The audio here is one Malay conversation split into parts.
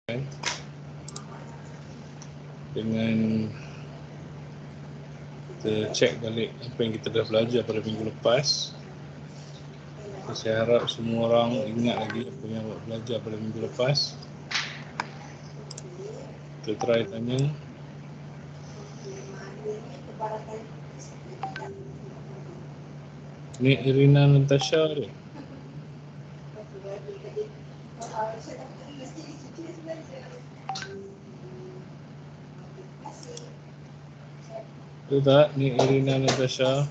dengan kita cek balik apa yang kita dah belajar pada minggu lepas. Saya harap semua orang ingat lagi apa yang awak belajar pada minggu lepas. Kita try tanya. Ni Irina Natasha dia. Betul tak? Ni Irina Natasha.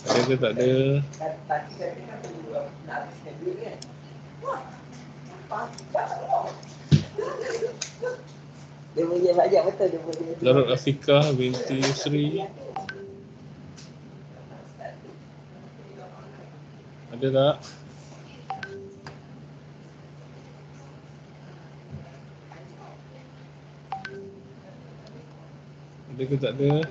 Ada ke tak ada? Dia boleh belajar betul dia boleh. Darul Afiqah binti Yusri. Ada tak? Ada ke tak ada?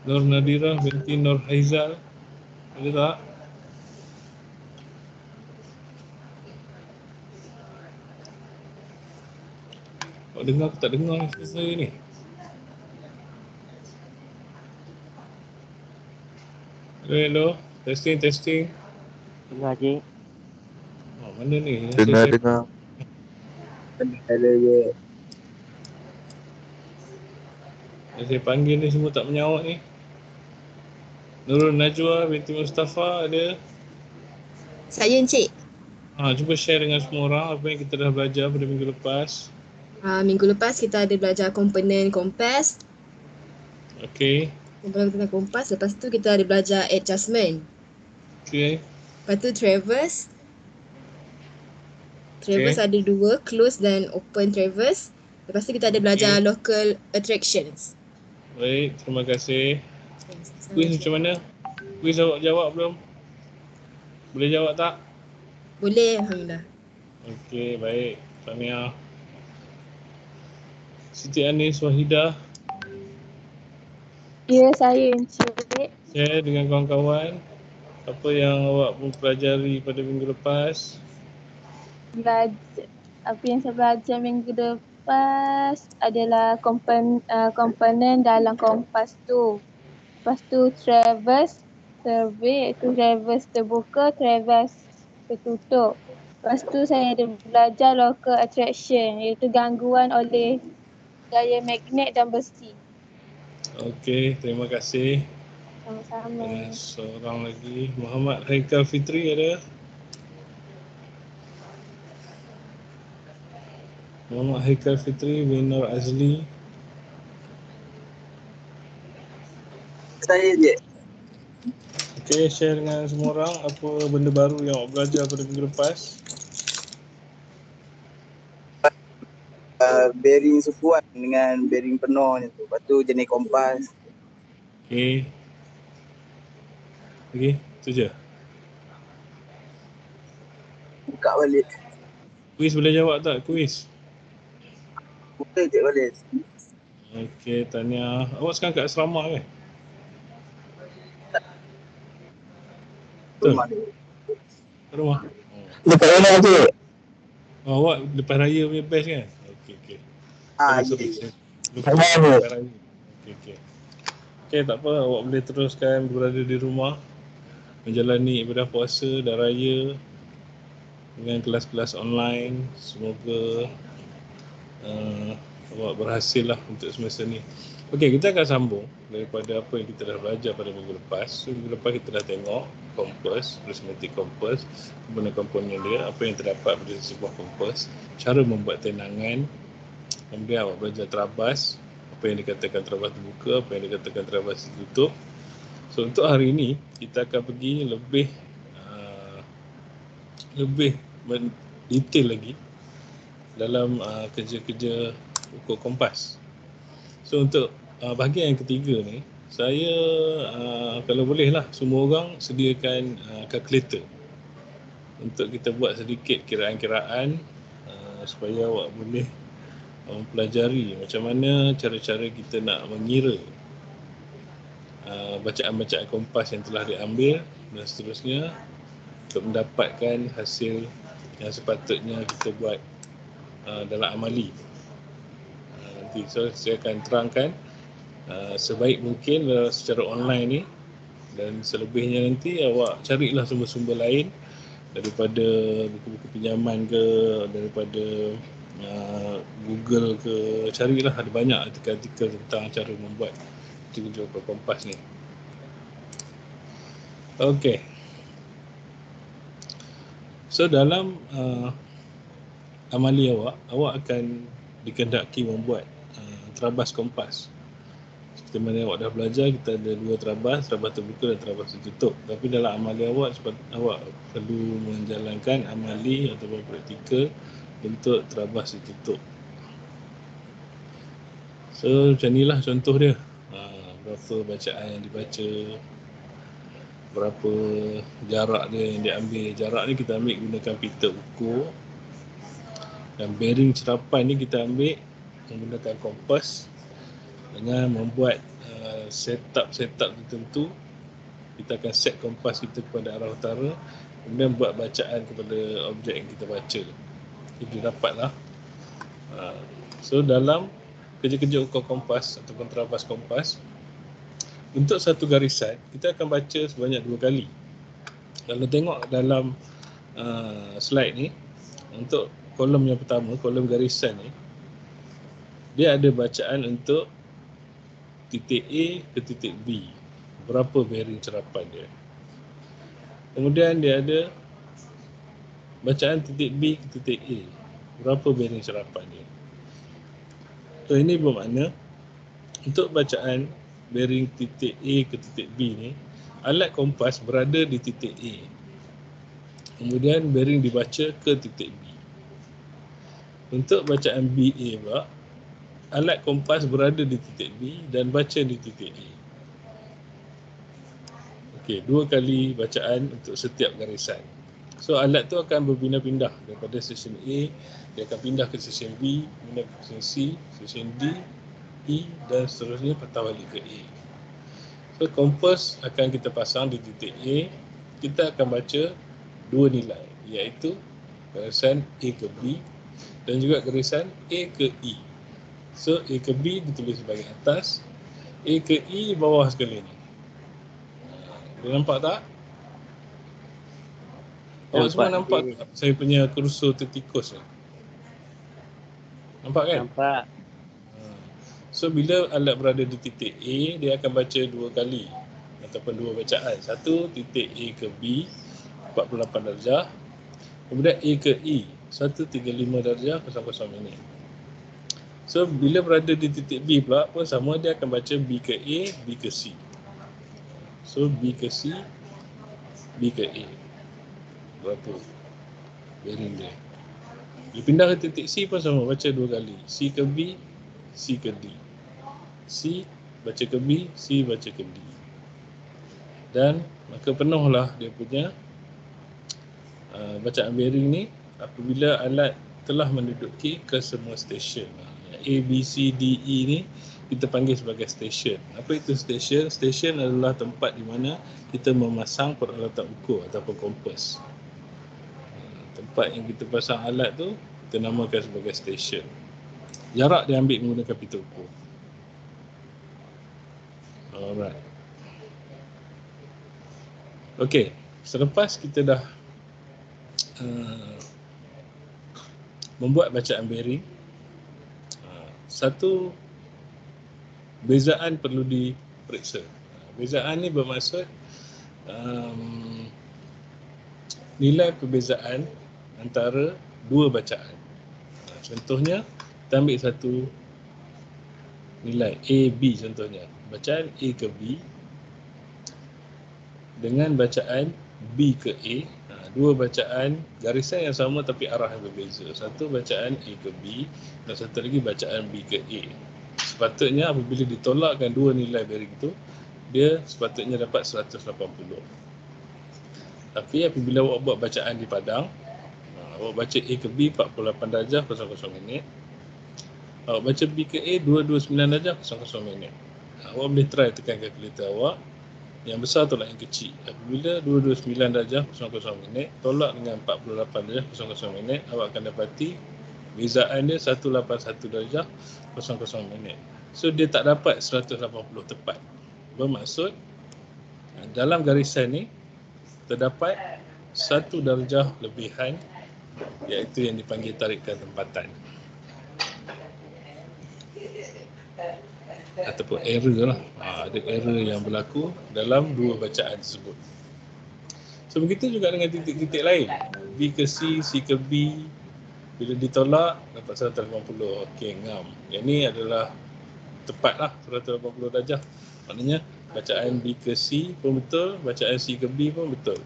Nur Nadirah binti Nur Haizal. Ada tak? Kau dengar ke tak dengar saya ni? Hello. Testing. Dengar je. Oh, mana ni? Dengar. Hello je. Saya panggil ni semua tak menjawab ni. Nurul Najwa binti Mustafa ada. Saya Encik. Cuba share dengan semua orang apa yang kita dah belajar pada minggu lepas. Minggu lepas kita ada belajar komponen kompas. Okey. Komponen kompas. Lepas tu kita ada belajar adjustment. Okey. Lepas tu traverse. Traverse ada dua, close dan open traverse. Lepas tu kita ada belajar local attractions. Baik, terima kasih. Quiz macam mana? Quiz awak jawab belum? Boleh jawab tak? Boleh, Alhamdulillah. Okey, baik. Tahniah. Siti Anis Wahidah. Ya, saya Encik. Share dengan kawan-kawan apa yang awak pelajari pada minggu lepas. Apa yang saya belajar minggu lepas adalah komponen dalam kompas tu. Lepas tu traverse, survey, iaitu traverse terbuka, traverse tertutup. Lepas tu saya ada belajar local attraction, iaitu gangguan oleh gaya magnet dan besi. Okey, terima kasih. Sama-sama. Seorang lagi, Muhammad Haikal Fitri ada? Muhammad Haikal Fitri bin Nur Azli. Saya je. Okey, share dengan semua orang apa benda baru yang awak belajar pada minggu lepas. Bearing sukuan dengan bearing penuh tu. Lepas tu jenis kompas. Okey. Okey, tu je. Buka balik. Quiz boleh jawab tak? Quiz. Buka je balik. Okey, tahniah. Awak sekarang kat asrama ke? Betul? Rumah ni. Rumah? Dekat mana je? Awak lepas raya punya best kan? Okey. Ya. Lepas raya. Okey. Okey, tak apa. Awak boleh teruskan berada di rumah, menjalani ibadah puasa dan raya dengan kelas-kelas online. Semoga awak berhasil lah untuk semester ni. Okey, kita akan sambung daripada apa yang kita dah belajar pada minggu lepas. So, minggu lepas kita dah tengok kompas, prismatic kompas, komponen dia, apa yang terdapat pada sebuah kompas, cara membuat tenangan. Kemudian awak belajar terabas, apa yang dikatakan terabas terbuka, apa yang dikatakan terabas tertutup. So, untuk hari ini kita akan pergi lebih detail lagi dalam kerja-kerja ukur kompas. So untuk bahagian yang ketiga ni, saya kalau boleh lah semua orang sediakan kalkulator untuk kita buat sedikit kiraan-kiraan supaya awak boleh mempelajari macam mana cara-cara kita nak mengira bacaan-bacaan kompas yang telah diambil dan seterusnya untuk mendapatkan hasil yang sepatutnya kita buat dalam amali. Nanti saya akan terangkan sebaik mungkin secara online ni, dan selebihnya nanti awak carilah sumber-sumber lain daripada buku-buku pinjaman ke, daripada Google ke, carilah, ada banyak artikel-artikel tentang cara membuat artikel kompas ni. Okey. So dalam amali awak akan dikehendaki membuat terabas kompas. Seperti mana awak dah belajar, kita ada dua terabas terbuka dan terabas tertutup. Tapi dalam amali awak perlu menjalankan amali ataupun praktikal untuk terabas tertutup. So macam inilah contoh dia. Berapa bacaan yang dibaca, berapa jarak dia yang diambil. Jarak ni kita ambil gunakan pita ukur, dan bearing cerapan ni kita ambil menggunakan kompas dengan membuat setup tertentu. Kita akan set kompas kita kepada arah utara, kemudian buat bacaan kepada objek yang kita baca. Jadi dapatlah. So dalam kerja-kerja ukur kompas ataupun terabas kompas, untuk satu garisan kita akan baca sebanyak 2 kali. Kalau tengok dalam slide ni, untuk kolom yang pertama, kolom garisan ni, dia ada bacaan untuk titik A ke titik B, berapa bearing cerapan dia. Kemudian dia ada bacaan titik B ke titik A, berapa bearing cerapan dia. So ini bermakna untuk bacaan bearing titik A ke titik B ni, alat kompas berada di titik A, kemudian bearing dibaca ke titik B. Untuk bacaan BA pula, alat kompas berada di titik B dan baca di titik A. Okey, 2 kali bacaan untuk setiap garisan. So alat tu akan berpindah-pindah daripada stesen A, dia akan pindah ke stesen B, pindah ke stesen C, stesen D, E dan seterusnya patah balik ke A. So kompas akan kita pasang di titik A, kita akan baca 2 nilai, iaitu garisan A ke B dan juga garisan A ke E. So A ke B ditulis bahagian atas, A ke E bawah sekali ni. Dia nampak tak? Awak semua nampak tak saya punya kursor tertikus ni? Nampak kan? Nampak. So bila alat berada di titik A, dia akan baca 2 kali ataupun 2 bacaan. Satu titik A ke B 48 darjah, kemudian A ke E 135 darjah 00 minit. So bila berada di titik B pula pun sama, dia akan baca B ke A, B ke C. So B ke C, B ke A, berapa bearing dia. Dia pindah ke titik C pun sama, baca 2 kali. C ke B, C ke D. C baca ke B, C baca ke D. Dan maka penuhlah dia punya bacaan bearing ni apabila alat telah menduduki ke semua stesen. A, B, C, D, E ni kita panggil sebagai stesen. Apa itu stesen? Stesen adalah tempat di mana kita memasang peralatan ukur ataupun kompas. Tempat yang kita pasang alat tu kita namakan sebagai stesen. Jarak diambil menggunakan pita ukur. Alright. Okey, selepas kita dah membuat bacaan bearing, satu bezaan perlu diperiksa. Bezaan ni bermaksud nilai perbezaan antara 2 bacaan. Contohnya, kita ambil satu nilai A, B contohnya. Bacaan A ke B dengan bacaan B ke A. 2 bacaan garisan yang sama tapi arah yang berbeza. Satu bacaan A ke B dan satu lagi bacaan B ke A. sepatutnya apabila ditolakkan dua nilai bearing itu, dia sepatutnya dapat 180. Tapi apabila awak buat bacaan di padang, awak baca A ke B 48 darjah 00 minit. Awak baca B ke A 229 darjah 00 minit. Awak boleh try tekan kalkulator awak. Yang besar tolak yang kecil. Apabila 229 darjah 00 minit tolak dengan 48 darjah 00 minit, awak akan dapati bezaan dia 181 darjah 00 minit. So dia tak dapat 180 tepat. Bermaksud dalam garisan ni terdapat 1 darjah lebihan, iaitu yang dipanggil tarikan tempatan ataupun error lah. Ada error yang berlaku dalam dua bacaan tersebut. So begitu juga dengan titik-titik lain, B ke C, C ke B, bila ditolak dapat 180. Okey, ngam. Yang ni adalah tepat lah 180 darjah. Maknanya bacaan B ke C pun betul, bacaan C ke B pun betul.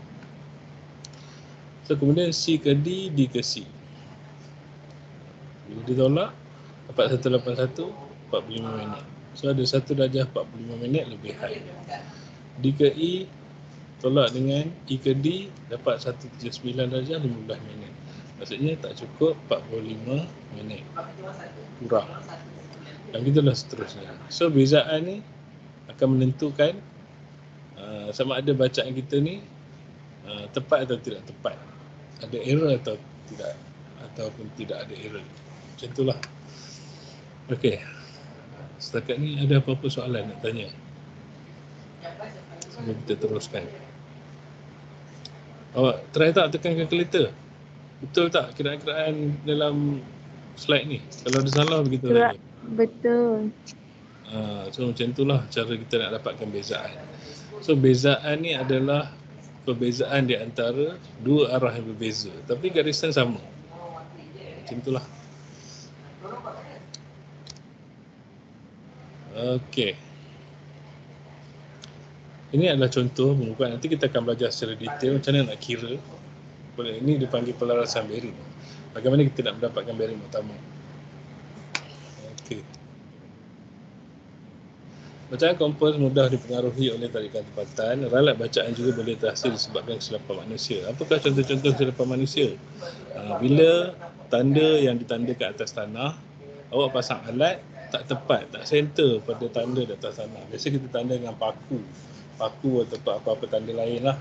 So kemudian C ke D, D ke C. Bila ditolak dapat 181 45 minit. So ada 1 darjah 45 minit lebihan. D ke E tolak dengan E ke D dapat 179 darjah 15 minit. Maksudnya tak cukup 45 minit. Kurang. Dan gitulah seterusnya. So bezaan ni akan menentukan sama ada bacaan kita ni tepat atau tidak tepat. Ada error atau tidak, ataupun tidak ada error. Macam itulah. Okey. Setakat ni ada apa-apa soalan nak tanya? Sebelum kita teruskan. Awak try tak tekan kalkulator? Betul tak kiraan-kiraan dalam slide ni? Kalau ada salah begitu saja. Betul. So macam itulah cara kita nak dapatkan bezaan. So bezaan ni adalah perbezaan di antara dua arah yang berbeza, tapi garisan sama. Macam itulah. Okey. Ini adalah contoh pengukuran. Nanti kita akan belajar secara detail macam mana nak kira. Ini dipanggil pelarasan bearing. Bagaimana kita nak mendapatkan bearing utama. Okey. Bacaan kompos mudah dipengaruhi oleh tarikan tempatan. Ralat bacaan juga boleh terhasil disebabkan kesilapan manusia. Apakah contoh-contoh kesilapan manusia? Bila tanda yang ditanda ke atas tanah, awak pasang alat tak tepat, tak center pada tanda di atas tanah. Biasa kita tanda dengan paku atau apa-apa tanda lain lah.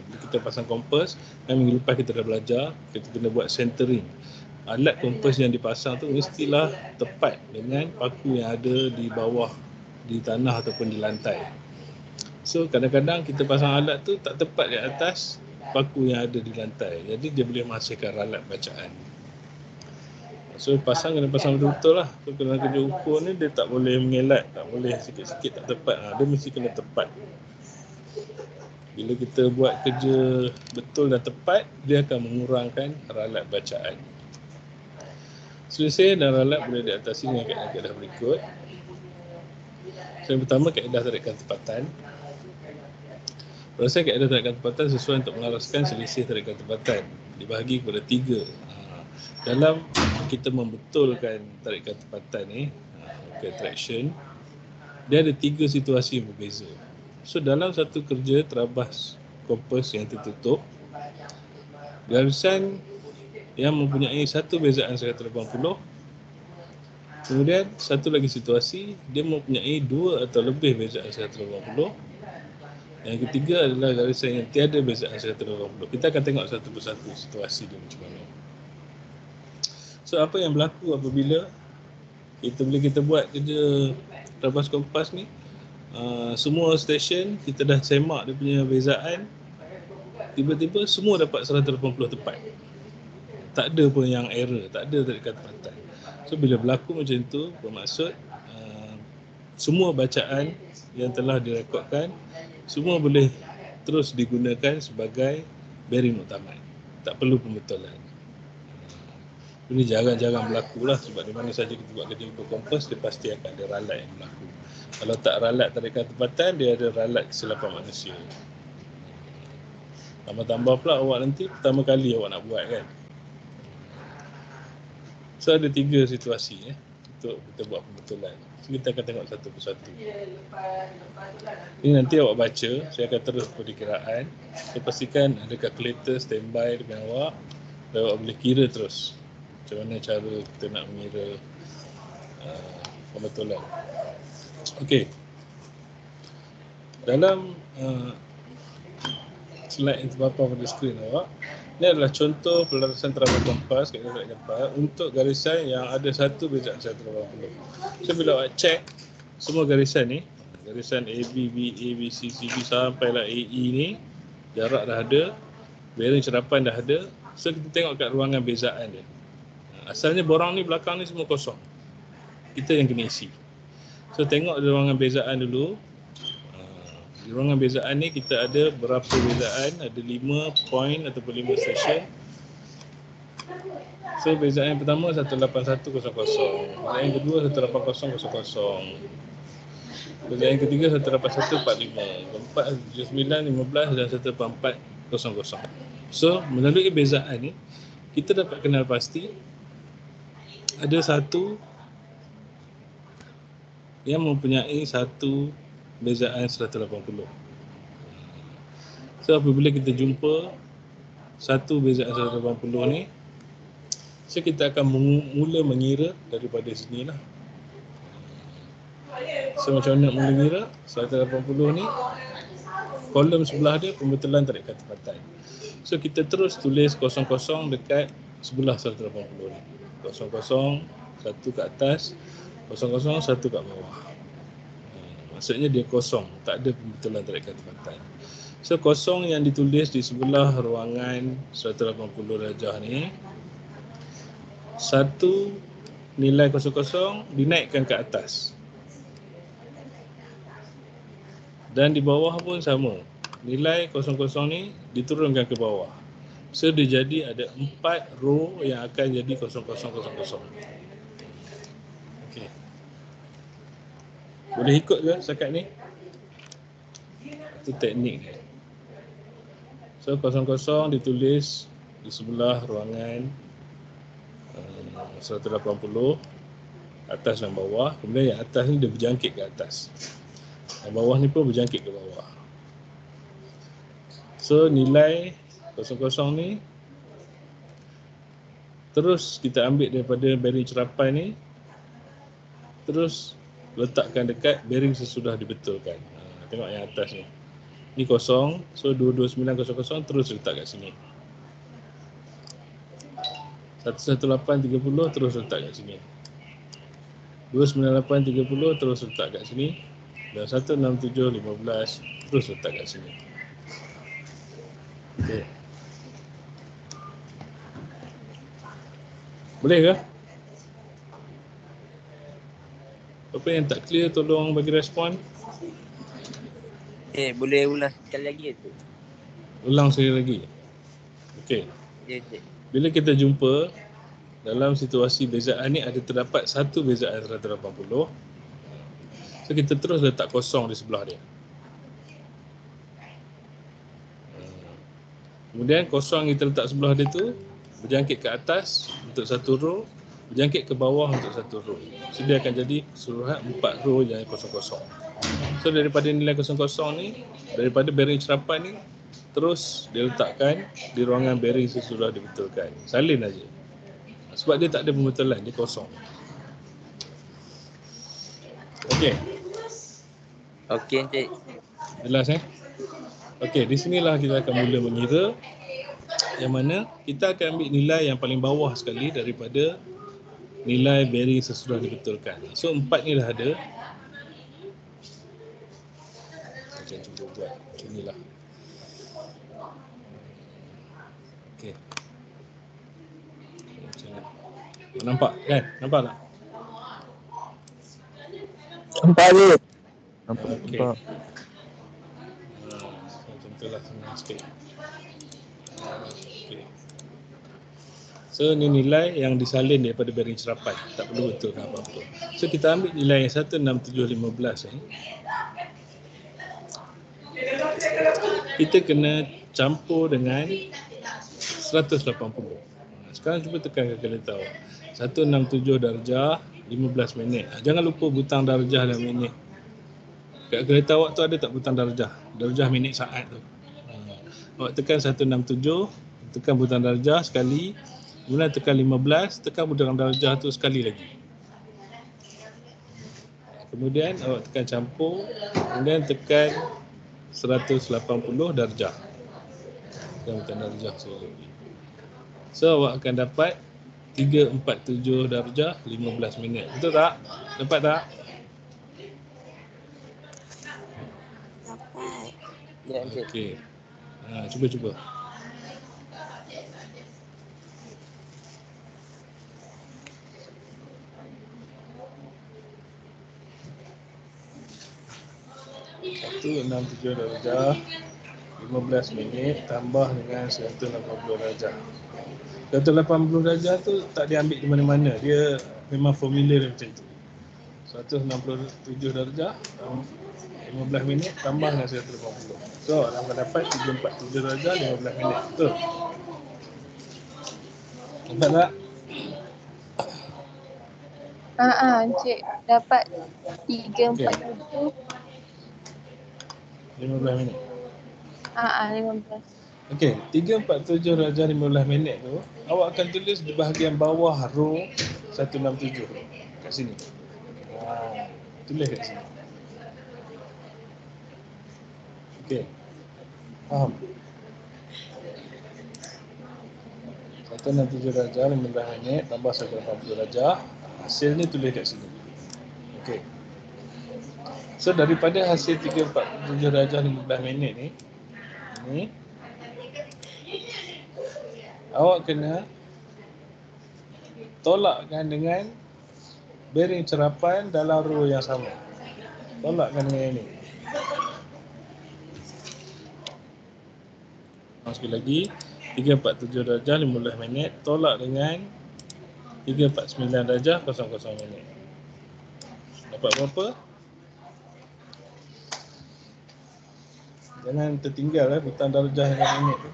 Bila kita pasang kompas, minggu lepas kita dah belajar, kita kena buat centering. Alat kompas yang dipasang tu mestilah tepat dengan paku yang ada di bawah, di tanah ataupun di lantai. So kadang-kadang kita pasang alat tu tak tepat di atas paku yang ada di lantai. Jadi dia boleh menghasilkan ralat bacaan. So kena pasang betul-betul lah. So dalam kerja ukur ni dia tak boleh mengelat, tak boleh sikit-sikit tak tepat. Dia mesti kena tepat. Bila kita buat kerja betul dan tepat, dia akan mengurangkan ralat bacaan. Selisih dan ralat boleh diatasi dengan kaedah-kaedah berikut. So yang pertama, kaedah tarikan tempatan. Proses kaedah tarikan tempatan sesuai untuk mengaraskan selisih tarikan tempatan. Dibahagi kepada 3. Dalam kita membetulkan tarikan tempatan ni, traction, dia ada 3 situasi yang berbeza. So dalam satu kerja terabas kompas yang tertutup, garisan yang mempunyai satu bezaan 180, kemudian satu lagi situasi dia mempunyai 2 atau lebih bezaan 180. Yang ketiga adalah garisan yang tiada bezaan 180. Kita akan tengok satu persatu situasi dia macam mana. So apa yang berlaku apabila bila kita buat kerja terabas kompas ni, semua stesen kita dah semak dia punya bezaan, tiba-tiba semua dapat 180 tepat. Tak ada pun yang error, tak ada tarikan tempatan. So bila berlaku macam tu, bermaksud semua bacaan yang telah direkodkan semua boleh terus digunakan sebagai bearing muktamad. Tak perlu pembetulan. Ini jarang-jarang berlaku lah, sebab di mana saja kita buat kerja ukur kompas, dia pasti akan ada ralat yang berlaku. Kalau tak ralat tarikan tempatan, dia ada ralat kesilapan manusia. Tambah-tambah pula awak nanti pertama kali awak nak buat kan. So ada 3 situasi. untuk kita buat pembetulan. So, kita akan tengok satu persatu. Ini nanti awak baca, saya akan terus perkiraan. Saya pastikan ada kalkulator standby dengan awak dan awak boleh kira terus macam mana cara kita nak mengira pembetulan. Okey. Dalam slide yang terpampang pada skrin awak, ini adalah contoh pelarasan terabang kompas kat garis gambar untuk garisan yang ada satu bezaan 180. So bila awak check semua garisan ni, garisan AB, BA, BC, CB sampailah AE ni, jarak dah ada, bearing cerapan dah ada. So kita tengok kat ruangan bezaan dia. Asalnya borang ni belakang ni semua kosong. Kita yang kena isi. So tengok di ruangan bezaan dulu. Di ruangan bezaan ni kita ada berapa bezaan, ada 5 point ataupun 5 session. So bezaan yang pertama 18100, bezaan yang kedua 18000, bezaan yang ketiga 18145, keempat 7915 dan 14400. So melalui bezaan ni kita dapat kenal pasti ada satu yang mempunyai satu bezaan 180. So apabila kita jumpa satu bezaan 180 ni, so kita akan mula mengira daripada sini lah. So macam mana mula mengira? 180 ni kolom sebelah dia pembetulan tarik ketepatan. So kita terus tulis 00 dekat sebelah 180 ni. 00 satu kat atas, 00 satu kat bawah. Maksudnya dia kosong, tak ada pembetulan tarik ketepatan. So kosong yang ditulis di sebelah ruangan 180 darjah ni, satu nilai 00 dinaikkan ke atas. Dan di bawah pun sama. Nilai 00 ni diturunkan ke bawah. So dia jadi ada 4 row yang akan jadi 0000. Okey. Boleh ikut ke setakat ni? Itu teknik dia. So 00 ditulis di sebelah ruangan 180 atas dan bawah. Kemudian yang atas ni dia berjangkit ke atas. Yang bawah ni pun berjangkit ke bawah. So nilai 00 ni terus kita ambil daripada bearing cerapan ni, terus letakkan dekat bearing sesudah dibetulkan. Tengok yang atas ni. Ni kosong, so 22900 terus letak kat sini. 11830 terus letak kat sini. 29830 terus letak kat sini. Dan 16715 terus letak kat sini. Okey. Boleh ke? Apa yang tak clear tolong bagi respon. Boleh ulang sekali lagi tu. Ulang sekali lagi. Okey. Bila kita jumpa dalam situasi bezaan ni ada terdapat satu bezaan 180. So kita terus letak kosong di sebelah dia. Kemudian kosong yang kita letak sebelah dia tu berjangkit ke atas untuk satu row, berjangkit ke bawah untuk satu row. So dia akan jadi keseluruhan 4 row yang kosong-kosong. So daripada nilai 00 ni, daripada bearing cerapan ni, terus dia letakkan di ruangan bearing sesudah dibetulkan. Salin aja. Sebab dia tak ada pembetulan, dia kosong. Okey. Okey Encik. Jelas Okey, di sinilah kita akan mula mengira, yang mana kita akan ambil nilai yang paling bawah sekali daripada nilai bearing sesudah dibetulkan. So 4 ni dah ada. Saya cuba buat macam inilah. Okey. Nampak kan? Nampak tak? Nampak ni. Nampak. Contohlah senang sikit. Okay. So ni nilai yang disalin daripada bearing cerapan, tak perlu betulkan apa-apa. So kita ambil nilai yang 16715 ni. Kita kena campur dengan 180. Sekarang cuba tekan kalkulator awak. 167 darjah 15 minit. Jangan lupa butang darjah dan minit. Kat kereta awak tu ada tak butang darjah? Darjah minit saat tu. Awak tekan 167, tekan butang darjah sekali, kemudian tekan 15, tekan butang darjah tu sekali lagi. Kemudian awak tekan campur, kemudian tekan 180 darjah. Tekan butang darjah sekali lagi. So awak akan dapat 347 darjah 15 minit. Betul tak? Dapat tak? Dapat. Ya, Encik. Okey. Cuba. Satu 67 darjah 15 minit tambah dengan 180 darjah. 180 darjah tu tak diambil di mana-mana. Dia memang formula dia macam tu. 167 darjah 15 minit tambah dengan 180. So, akan dapat 347 darjah 15 minit. Betul? Dapat tak? Encik dapat 347. 15 minit. 15. Okey, 347 darjah 15 minit tu awak akan tulis di bahagian bawah row 167 kat sini. Tulis kat sini. Okey. Faham? 167 darjah 15 minit tambah 180 darjah. Hasil ni tulis kat sini. Okey. So daripada hasil 347 darjah 15 minit ni awak kena tolakkan dengan bearing cerapan dalam row yang sama. Tolakkan dengan ini. Sekali lagi, 347 darjah 15 minit tolak dengan 349 darjah 00 minit. Dapat berapa? Jangan tertinggal butang darjah dengan minit tu.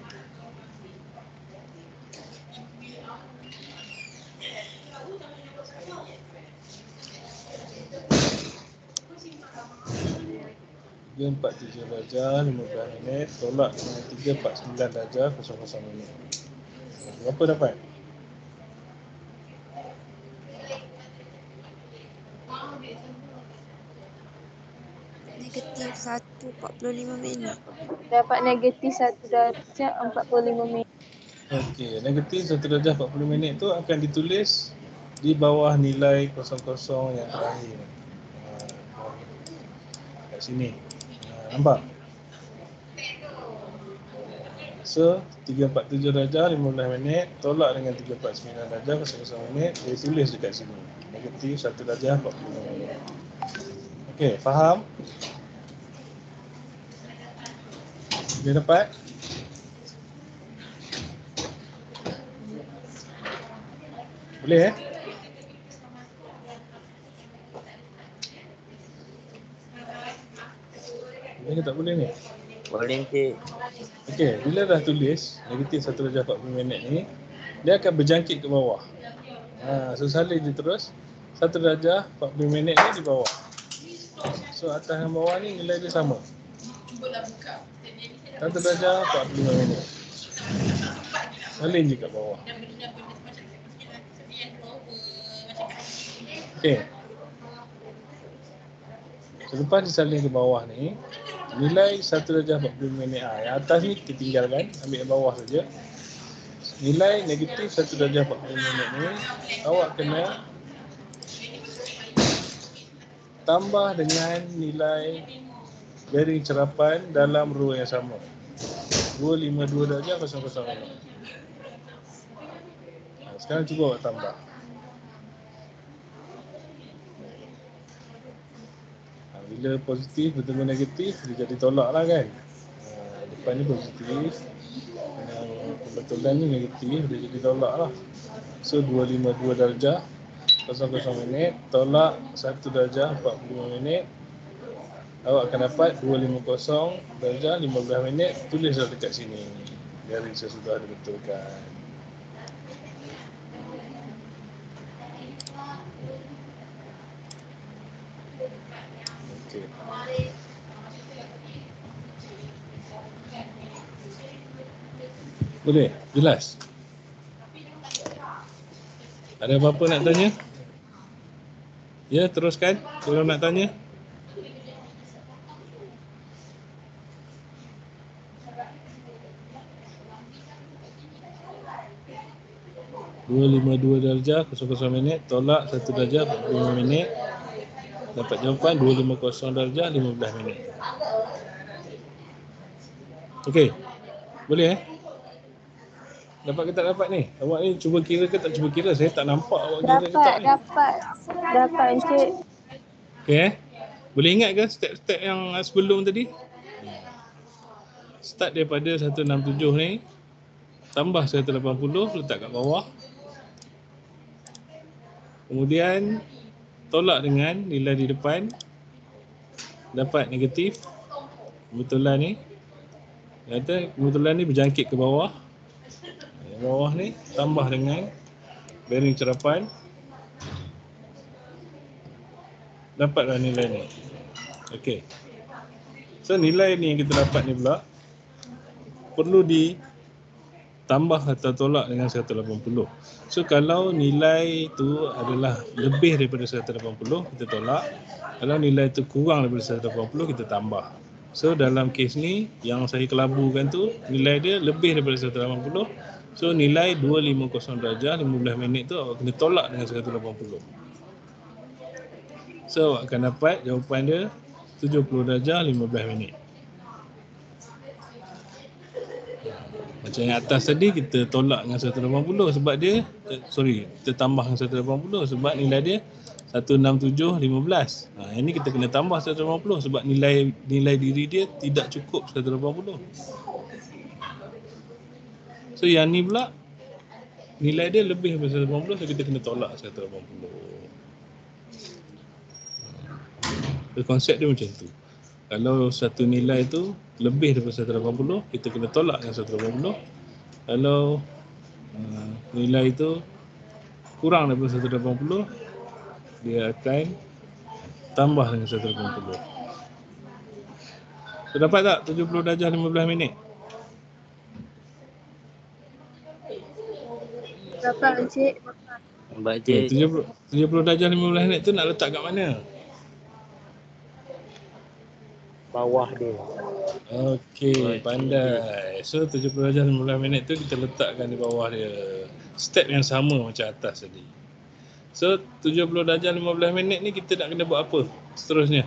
Tiga 47 darjah 15 minit tolak dengan 349 darjah 00 minit. Berapa dapat? Negatif 1:45 minit. Dapat negatif 1 darjah 45 minit. Okey, negatif 1 darjah 40 minit tu akan ditulis di bawah nilai 00 yang terakhir. Kat sini. Nampak? So, 347 darjah 15 minit tolak dengan 349 darjah 00 minit, dia tulis dekat sini. Negatif 1 darjah 45 minit. Okey, faham? Dia dapat? Boleh Boleh ke tak boleh ni? Boleh, Encik. Okey, bila dah tulis negatif 1 darjah 40 minit ni, dia akan berjangkit ke bawah. So salin je terus 1 darjah 40 minit ni di bawah. So atas dan bawah ni nilai dia sama. 1 darjah 45 minit. Salin je kat bawah. Okey. Selepas disalin ke bawah ni, nilai 1 darjah 40 minit. Yang atas ni ketinggalkan, ambil yang bawah saja. Nilai negatif 1 darjah 40 minit ni, awak kena tambah dengan nilai bearing cerapan dalam row yang sama. 252 darjah 00 minit. Sekarang cuba awak tambah. Bila positif bertemu negatif, dia jadi tolak lah kan. Depan ni positif, kebetulan ni negatif, dia jadi tolak lah. So 252 darjah 00 minit tolak 1 darjah 45 minit, awak akan dapat 250 darjah 15 minit. Tulislah dekat sini dari sesudah dibetulkan. Okey. Boleh? Jelas? Ada apa-apa nak tanya? Ya, teruskan kalau nak tanya. .252 darjah 00 minit, tolak 1 darjah 45 minit. Dapat jawapan 250 darjah 15 minit. Okey. Boleh Dapat ke tak dapat ni? Awak ni cuba kira ke tak cuba kira? Saya tak nampak awak kira ke tak ni. Dapat Encik. Okey Boleh ingat ke step-step yang sebelum tadi? Start daripada 167 ni, tambah 180, letak kat bawah. Kemudian tolak dengan nilai di depan, dapat negatif. Kebetulan ni kata kebetulan ni berjangkit ke bawah. Bawah ni tambah dengan bearing cerapan, dapatlah nilai ni. Okey. So nilai ni yang kita dapat ni pula perlu ditambah atau tolak dengan 180. So kalau nilai tu adalah lebih daripada 180, kita tolak. Kalau nilai tu kurang daripada 180, kita tambah. So dalam kes ni yang saya kelabukan tu nilai dia lebih daripada 180. So nilai 250 darjah 15 minit tu awak kena tolak dengan 180. So awak akan dapat jawapan dia 70 darjah 15 minit. Macam yang atas tadi kita tolak dengan 180 sebab dia kita tambah dengan 180 sebab nilai dia 167.15. Yang ni kita kena tambah 180 sebab nilai diri dia tidak cukup 180. So yang ni pula nilai dia lebih daripada 180, so kita kena tolak 180. Konsep dia macam tu. Kalau satu nilai tu lebih daripada 180, kita kena tolak dengan 180. Kalau nilai itu kurang daripada 180, dia akan tambah dengan 180. So, dapat tak 70 darjah 15 minit? Dapat Encik. Okay, 70 darjah 15 minit tu nak letak kat mana? Bawah dia. Okey, pandai. So 70 darjah 15 minit tu kita letakkan di bawah dia. Step yang sama macam atas tadi. So 70 darjah 15 minit ni kita nak kena buat apa seterusnya?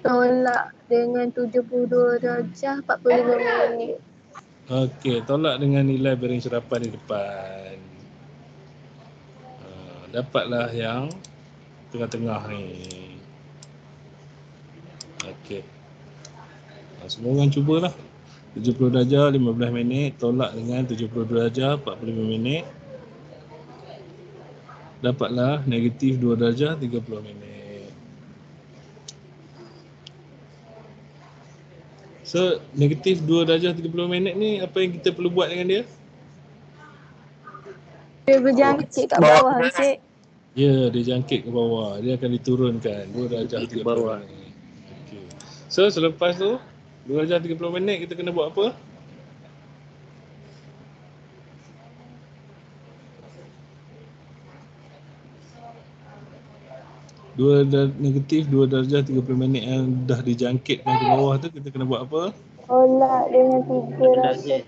Tolak dengan 72 darjah 45 minit. Okey, tolak dengan nilai bearing serapan di depan. Dapatlah yang tengah-tengah ni. Okey. Semua orang cubalah. 70 darjah 15 minit tolak dengan 72 darjah 45 minit. Dapatlah negatif 2 darjah 30 minit. So, negatif 2 darjah 30 minit ni apa yang kita perlu buat dengan dia? Dia berjangkit kat bawah Encik. Ya, dia jangkit ke bawah. Dia akan diturunkan 2 darjah 30 minit. Okay. So, selepas tu 2 darjah 30 minit kita kena buat apa? Negatif 2 darjah 30 minit yang dah dijangkitkan ke bawah tu kita kena buat apa? Tolak dengan 319.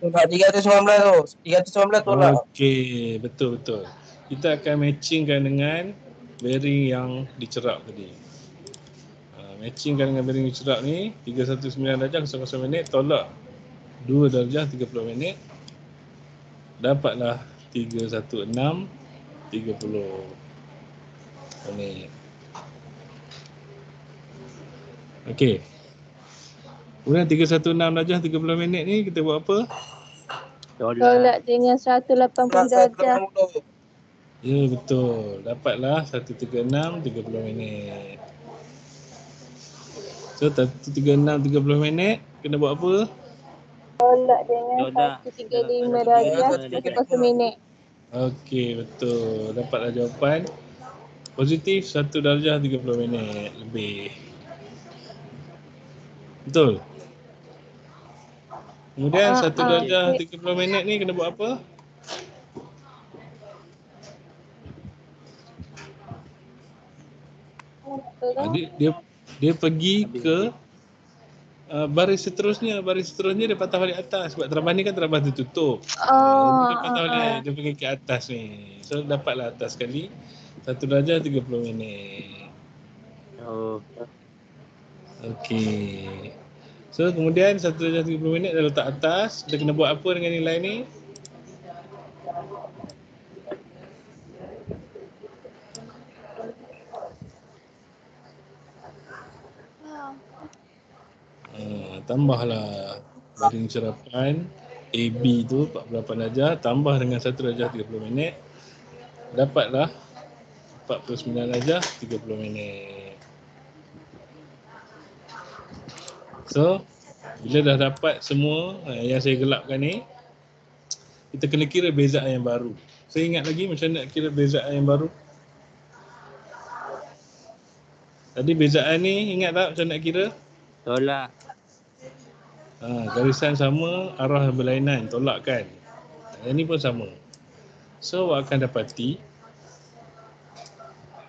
319 tu. 319 tolak. Okey, betul. Kita akan matchingkan dengan bearing yang dicerap tadi. Matchingkan dengan bearing dicerap ni 319 darjah 00 minit tolak 2 darjah 30 minit. Dapatlah 316 30 minit. Okey. Kemudian 316 darjah 30 minit ni kita buat apa? Tolak dengan 180 darjah. Ya, betul. Dapatlah 136 30 minit. So 136 30 minit kena buat apa? Tolak dengan 135 darjah 30 minit. Okey, betul. Dapatlah jawapan Positif 1 darjah 30 minit lebih. Betul? Kemudian 1 darjah 30 minit ni kena buat apa? Dia pergi ke baris seterusnya. Baris seterusnya dia patah balik atas. Sebab terabas ni kan terabas tertutup. Dia patah balik. Dia pergi ke atas ni. So dapatlah atas sekali 1 darjah 30 minit. Oh. Okey. So kemudian 1 darjah 30 minit dah letak atas. Dia kena buat apa dengan nilai ni? Tambahlah baring serapan AB tu 48 darjah tambah dengan 1 darjah 30 minit. Dapatlah 49 darjah 30 minit. So bila dah dapat semua yang saya gelapkan ni, kita kena kira bezaan yang baru. Saya ingat lagi macam nak kira bezaan yang baru. Tadi bezaan ni ingat tak macam nak kira? Tolak. Garisan sama, arah berlainan, tolakkan. Yang ni pun sama. So awak akan dapati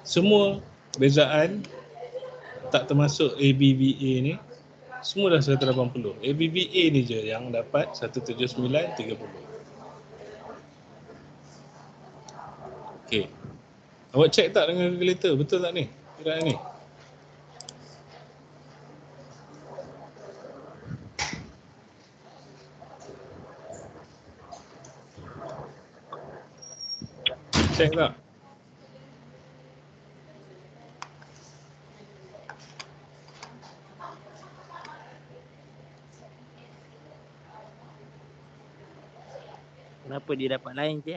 semua bezaan tak termasuk ABBA ni semua dah 180. ABBA ni je yang dapat 179.30. Okey. Awak check tak dengan kalkulator? Betul tak ni? Kiraan ni? Check tak? Kenapa dia dapat lain je?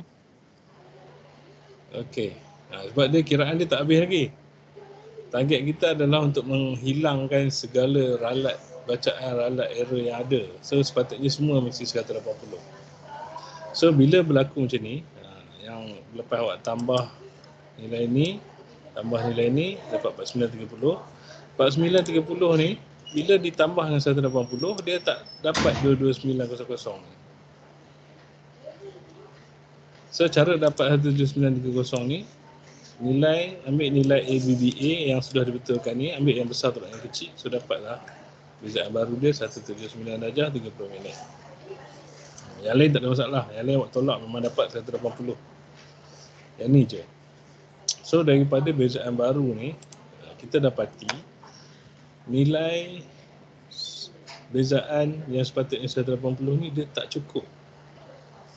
Okey. Sebab dia kiraan dia tak habis lagi. Target kita adalah untuk menghilangkan segala ralat bacaan, ralat error yang ada. So sepatutnya semua mesti 180. So bila berlaku macam ni, yang lepas awak tambah nilai ni, tambah nilai ni dapat 49.30. 49.30 ni bila ditambah dengan 180 dia tak dapat 22900 ni. So cara dapat 12930 ni, ambil nilai ABBA yang sudah dibetulkan ni, ambil yang besar tolak yang kecil, so dapatlah bezaan baru dia 179 darjah 30 minit. Yang lain tak ada masalah, yang lain awak tolak memang dapat 180. Yang ni je. So daripada bezaan baru ni, kita dapati nilai bezaan yang sepatutnya 180 ni dia tak cukup.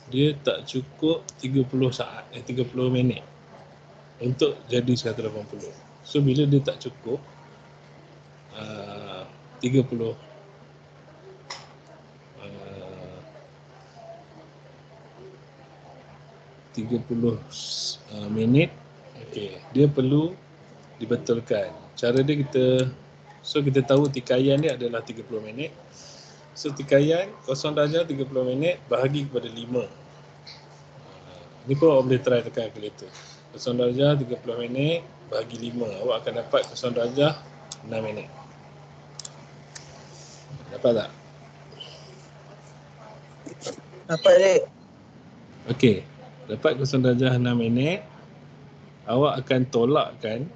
Dia tak cukup 30 minit untuk jadi 180. So bila dia tak cukup 30 minit, okey, dia perlu dibetulkan. Cara dia kita tahu tikaian dia adalah 30 minit. So tikaian 0 darjah 30 minit bahagi kepada 5. Ni pun awak boleh try tekan kalkulator. 0 darjah 30 minit bahagi 5. Awak akan dapat 0 darjah 6 minit. Dapat tak? Dapat dek. Okey. Dapat 0 darjah 6 minit. Awak akan tolakkan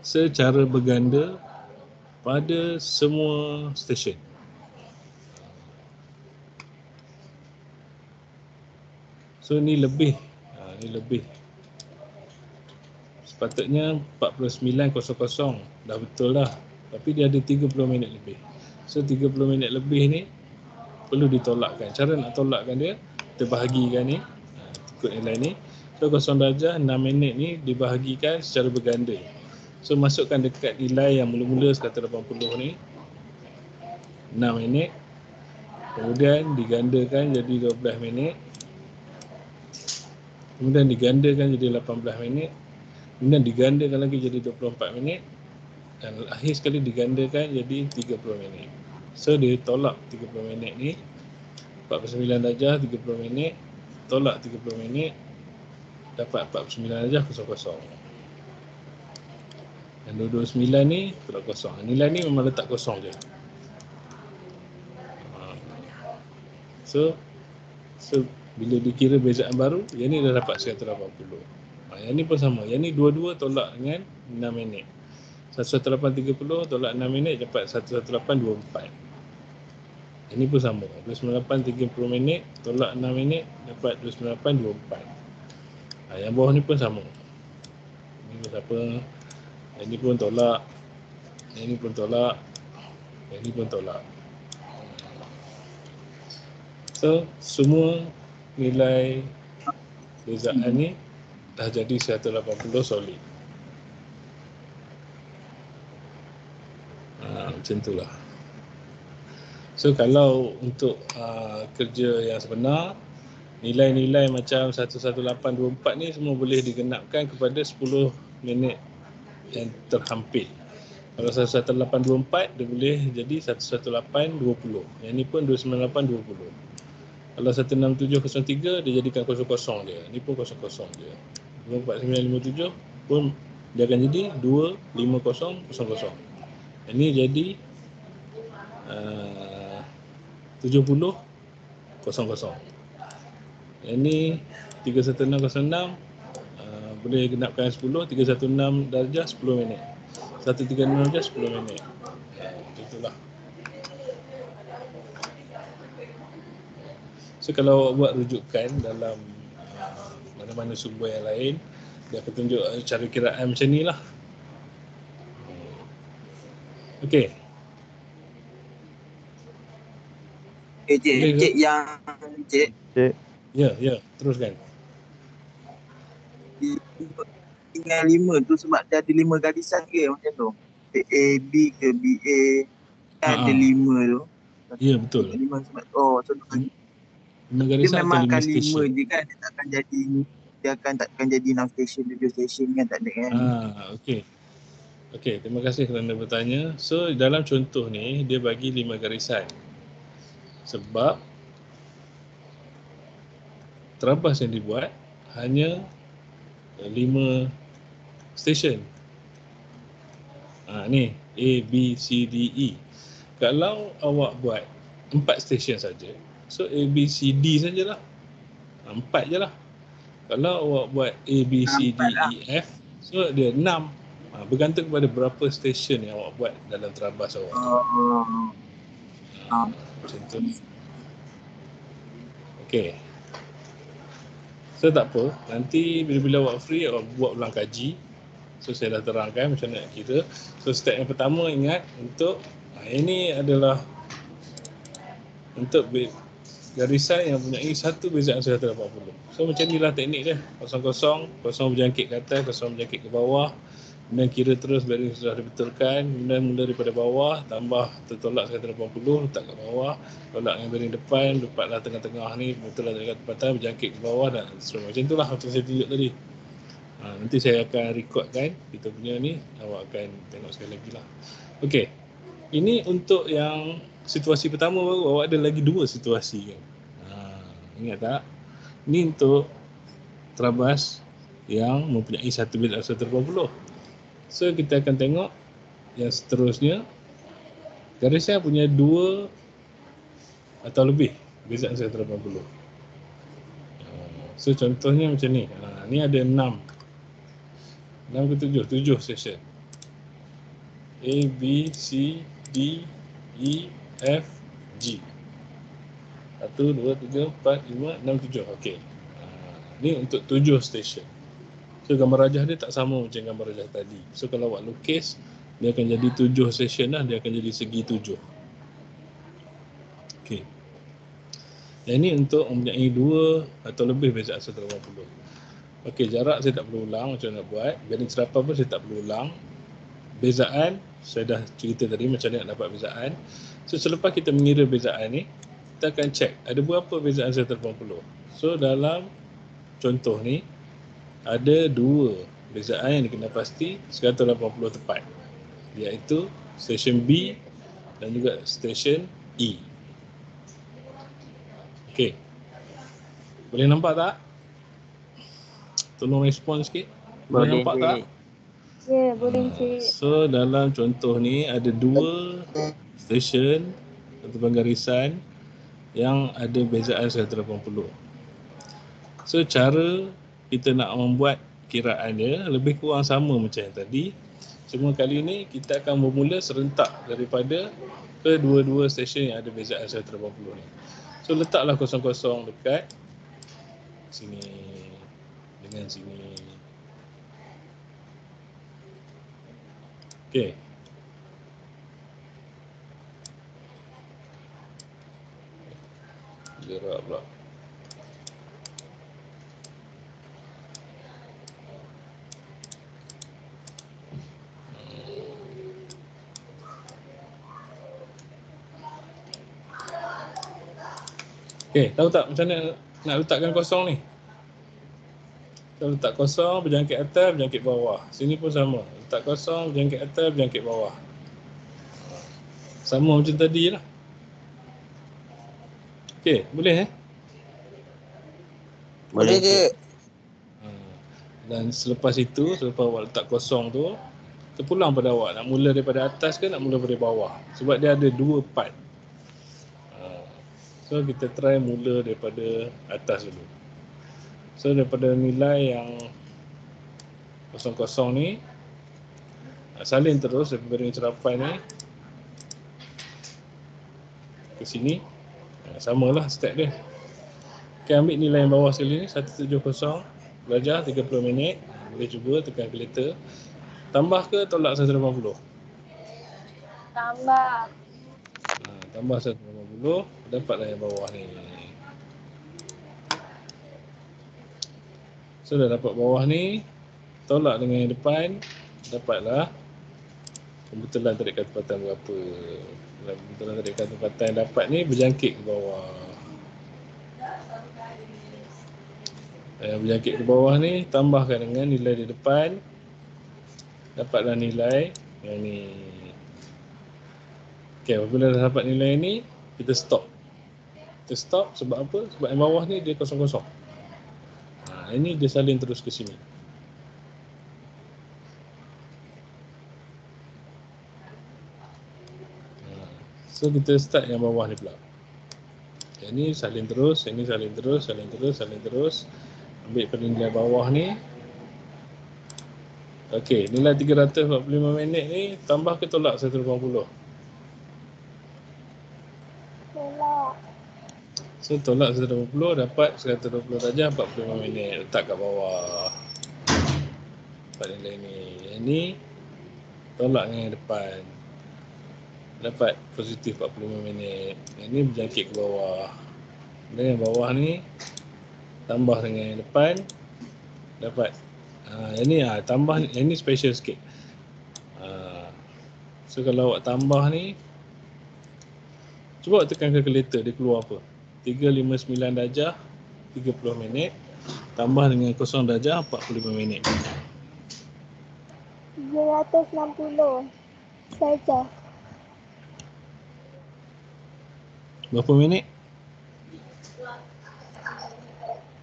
secara berganda pada semua stesen. So ni lebih. Sepatutnya 49.00 dah betul dah. Tapi dia ada 30 minit lebih. So 30 minit lebih ni perlu ditolakkan. Cara nak tolakkan dia, kita bahagikan ni, ikut nilai ni. So 0 darjah 6 minit ni dibahagikan secara berganda. So masukkan dekat nilai yang mula-mula 180 ni 6 minit. Kemudian digandakan jadi 12 minit. Kemudian digandakan jadi 18 minit. Kemudian digandakan lagi jadi 24 minit. Dan akhir sekali digandakan jadi 30 minit. So dia tolak 30 minit ni 49 darjah 30 minit tolak 30 minit dapat 49 darjah kosong-kosong. Yang 229 ni tolak kosong. Nilai ni memang letak kosong je. So bila dikira bezaan baru, yang ni dah dapat 180. Yang ni pun sama. Yang ni dua-dua tolak dengan 6 minit. 118.30 tolak 6 minit dapat 118.24. Ini pun sama. 298.30 minit tolak 6 minit dapat 298.24. Yang bawah ni pun sama. Ini pun apa? Yang ni pun tolak. Yang ni pun tolak. Yang ni pun tolak. So, semua nilai bezaan ni dah jadi 180 solid. Macam itulah. So kalau untuk kerja yang sebenar, nilai-nilai macam 11824 ni semua boleh digenapkan kepada 10 minit yang terhampir. Kalau 11824 dia boleh jadi 11820. Yang ni pun 29820. Kalau 16703 dia jadikan kosong-kosong dia. Ni pun kosong-kosong dia. 24957 pun dia akan jadi 25000. Ini jadi 7000. Yang ni 31606 boleh genapkan 10, 316 darjah 10 minit. 136 darjah 10 minit. Itulah. So kalau awak buat rujukan dalam mana-mana sumber yang lain, dia akan tunjuk cara kiraan macam ni lah. Okey. Cik, Ya, teruskan. Tinggal 5 tu sebab dia ada 5 garisan ke macam tu? A, B ke BA kan ada 5 tu. Ya, betul. 5 sebab contoh 5 dia garisan memang atau 5 akan 5 stesen. je kan, dia takkan jadi 6 stesen, 7 stesen kan, tak ada kan. Okey, terima kasih kerana bertanya. So dalam contoh ni dia bagi 5 garisan. Sebab terabas yang dibuat hanya 5 stesen. Ni A, B, C, D, E. Kalau awak buat 4 stesen saja, so A, B, C, D sajalah. 4 je lah. Kalau awak buat A, B, C, D, E, F, so dia 6. Bergantung kepada berapa stesen yang awak buat dalam terabas awak. Macam tu. Okey. So tak apa, nanti bila-bila awak free, awak buat ulang kaji. So saya dah terangkan macam mana nak kira. So step yang pertama ingat untuk ini adalah untuk garisan yang mempunyai satu bezaan 180. So macam inilah teknik dia. Kosong-kosong, kosong berjangkit ke atas, kosong berjangkit ke bawah. Kemudian kira terus bearing sudah dibetulkan. Kemudian mula daripada bawah, tambah tertolak 180, letak kat bawah. Tolak dengan bearing depan, dapatlah tengah-tengah ni, betullah dekat tempatan, berjangkit ke bawah dan seterusnya. Macam itulah macam saya tunjuk tadi. Nanti saya akan rekodkan kita punya ni, awak akan tengok sekali lagi lah. Okey, ini untuk yang situasi pertama baru, awak ada lagi 2 situasi kan. Ingat tak? Ini untuk terabas yang mempunyai satu bezaan 180. So kita akan tengok yang seterusnya, garisan punya 2 atau lebih bezaan 180. So contohnya macam ni. Ni ada 6 ke 7 stesen. A, B, C, D, E, F, G. 1, 2, 3, 4, 5, 6, 7. Okey. Ni untuk 7 stesen. So gambar rajah dia tak sama macam gambar rajah tadi. So kalau awak lukis, dia akan jadi 7 stesen lah, dia akan jadi segi 7. Okey. Yang ini untuk mempunyai 2 atau lebih bezaan 180. Okey, jarak saya tak perlu ulang macam mana nak buat. Bearing serapan pun saya tak perlu ulang. Bezaan, saya dah cerita tadi macam mana nak dapat bezaan. So selepas kita mengira bezaan ni, kita akan check ada berapa bezaan 180. So dalam contoh ni, ada 2 bezaan yang dikenal pasti 180 tepat, iaitu stesen B dan juga stesen E. Okey. Boleh nampak tak? Tolong respon sikit. Boleh Boleh, nampak Cik. tak? Ya, boleh cik. So dalam contoh ni ada 2 stesen ataupun garisan yang ada bezaan 180. So cara kita nak membuat kiraan dia lebih kurang sama macam yang tadi. Cuma kali ni kita akan bermula serentak daripada kedua-dua stesen yang ada bezaan 180 ni. So letaklah kosong-kosong dekat sini dengan sini. Okey. Gerak pula. Okey, tahu tak macam mana nak letakkan kosong ni? Kita letak kosong, berjangkit atas, berjangkit bawah. Sini pun sama. Letak kosong, berjangkit atas, berjangkit bawah. Sama macam tadi lah. Okey, boleh Boleh, Okey, Cik. Dan selepas itu, selepas awak letak kosong tu, terpulang pada awak. Nak mula daripada atas ke nak mula daripada bawah? Sebab dia ada 2 part. So kita try mula daripada atas dulu. So daripada nilai yang kosong-kosong ni, salin terus daripada cerapan ni ke sini. Samalah step dia. Okay, ambil nilai yang bawah sekali ni 170, belajar 30 minit. Boleh cuba tekan kalkulator. Tambah ke tolak 180? Tambah. Tambah 180, dapatlah yang bawah ni. So dah dapat bawah ni, tolak dengan yang depan, dapatlah kebetulan tarik ketepatan berapa. Kebetulan tarik ketepatan yang dapat ni berjangkit ke bawah. Berjangkit ke bawah ni, tambahkan dengan nilai di depan, dapatlah nilai yang ni. Okay, apabila dah dapat nilai ni, kita stop. Kita stop sebab apa? Sebab yang bawah ni dia kosong-kosong. Ini dia salin terus ke sini. So kita start yang bawah ni pula. Yang ni salin terus, yang ni salin terus, salin terus, salin terus. Ambil pada nilai bawah ni. Okey, nilai 345 minit ni tambah ke tolak 180? Tolak. So tolak 180 dapat 120 darjah 45 minit. Letak kat bawah. Dapat nilai ni. Yang ni tolak dengan yang depan. Dapat positif 45 minit. Yang ni berjangkit ke bawah. Dan yang bawah ni tambah dengan yang depan. Dapat yang ni tambah, yang ni special sikit. So kalau awak tambah ni, cuba awak tekan kalkulator, dia keluar apa? 359 darjah 30 minit tambah dengan 0 darjah 45 minit. 360 saja. Berapa minit?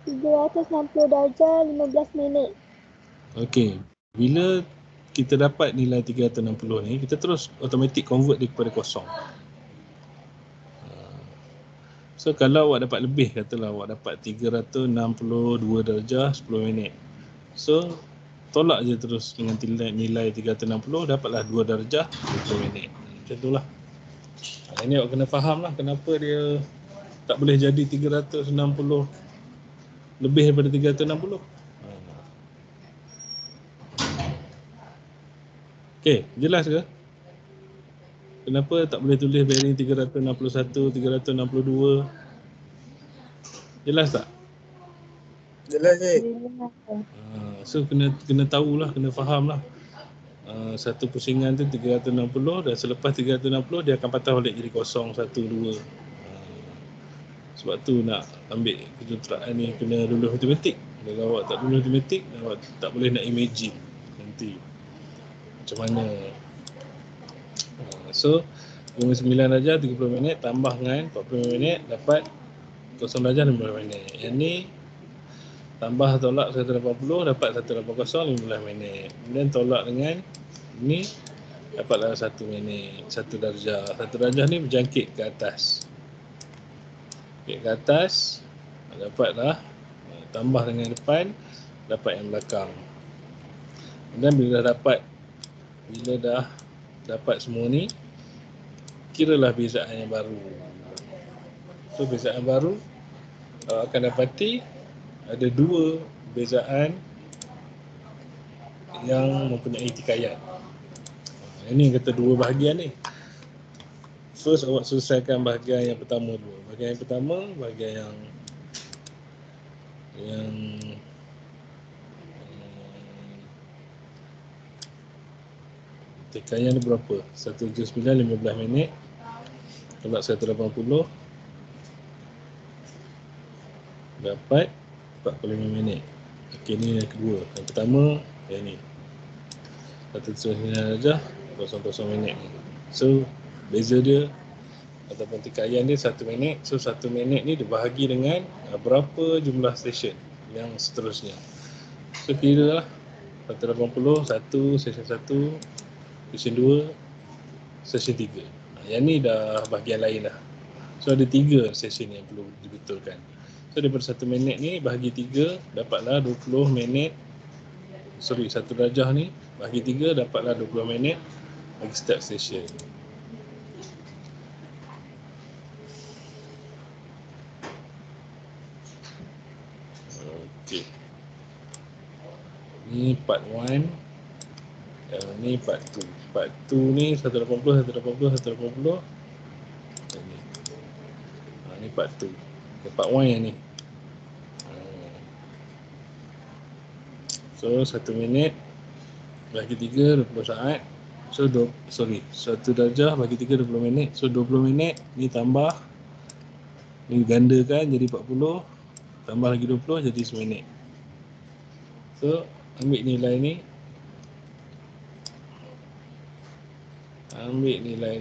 360 darjah 15 minit. Okey. Bila kita dapat nilai 360 ni, kita terus automatic convert dia kepada kosong. So kalau awak dapat lebih, katalah awak dapat 362 darjah 10 minit. So tolak je terus dengan nilai 360, dapatlah 2 darjah 20 minit. Macam itulah. Ini awak kena faham lah kenapa dia tak boleh jadi 360 lebih daripada 360. Okey, jelas ke? Kenapa tak boleh tulis bearing 361, 362? Jelas tak? Jelas Cik. So kena tahulah, kena fahamlah. Satu pusingan tu 360 dan selepas 360 dia akan patah balik jadi 0, 1, 2. Sebab tu nak ambil kejuruteraan ni kena lulus matematik. Kalau awak tak lulus matematik, awak tak boleh nak imagine nanti macam mana. So 59 darjah 30 minit tambah dengan 45 minit dapat 0 darjah 15 minit. Yang ni tambah tolak 180 dapat 180 15 minit. Kemudian tolak dengan ni dapatlah 1 minit, 1 darjah. 1 darjah ni berjangkit ke atas. Jangkit ke atas dapatlah tambah dengan depan dapat yang belakang. Dan bila dah dapat semua ni, kiralah bezaan yang baru. So bezaan baru akan dapati ada 2 bezaan yang mempunyai tikaian. Ini kata 2 bahagian ni. First awak selesaikan bahagian yang pertama dulu. Bahagian yang pertama, bahagian yang tikaian ni berapa? 179 15 minit tolak 180 dapat 45 minit. Okey, ni yang kedua. Yang pertama yang ni 179 darjah 00 minit ni. So beza dia ataupun tikaian dia 1 minit. So 1 minit ni dibahagi dengan berapa jumlah stesen yang seterusnya. So kira lah 180, 1, stesen 1, stesen 2, stesen 3. Yang ni dah bahagian lain dah. So ada 3 stesen yang perlu dibetulkan. So daripada 1 minit ni bahagi 3 dapatlah 20 minit. 1 darjah ni bahagi 3 dapatlah 20 minit bagi setiap stesen. Okey. Ni part 1. Yang ni part 2. Part 2 ni 180, 180, 180. Ni. Ni part 2. Part 1 yang ni. So 1 minit bagi 3 20 saat. So 1 darjah bagi 3 20 minit. So 20 minit ni tambah ni gandakan jadi 40, tambah lagi 20 jadi 1 minit. So ambil nilai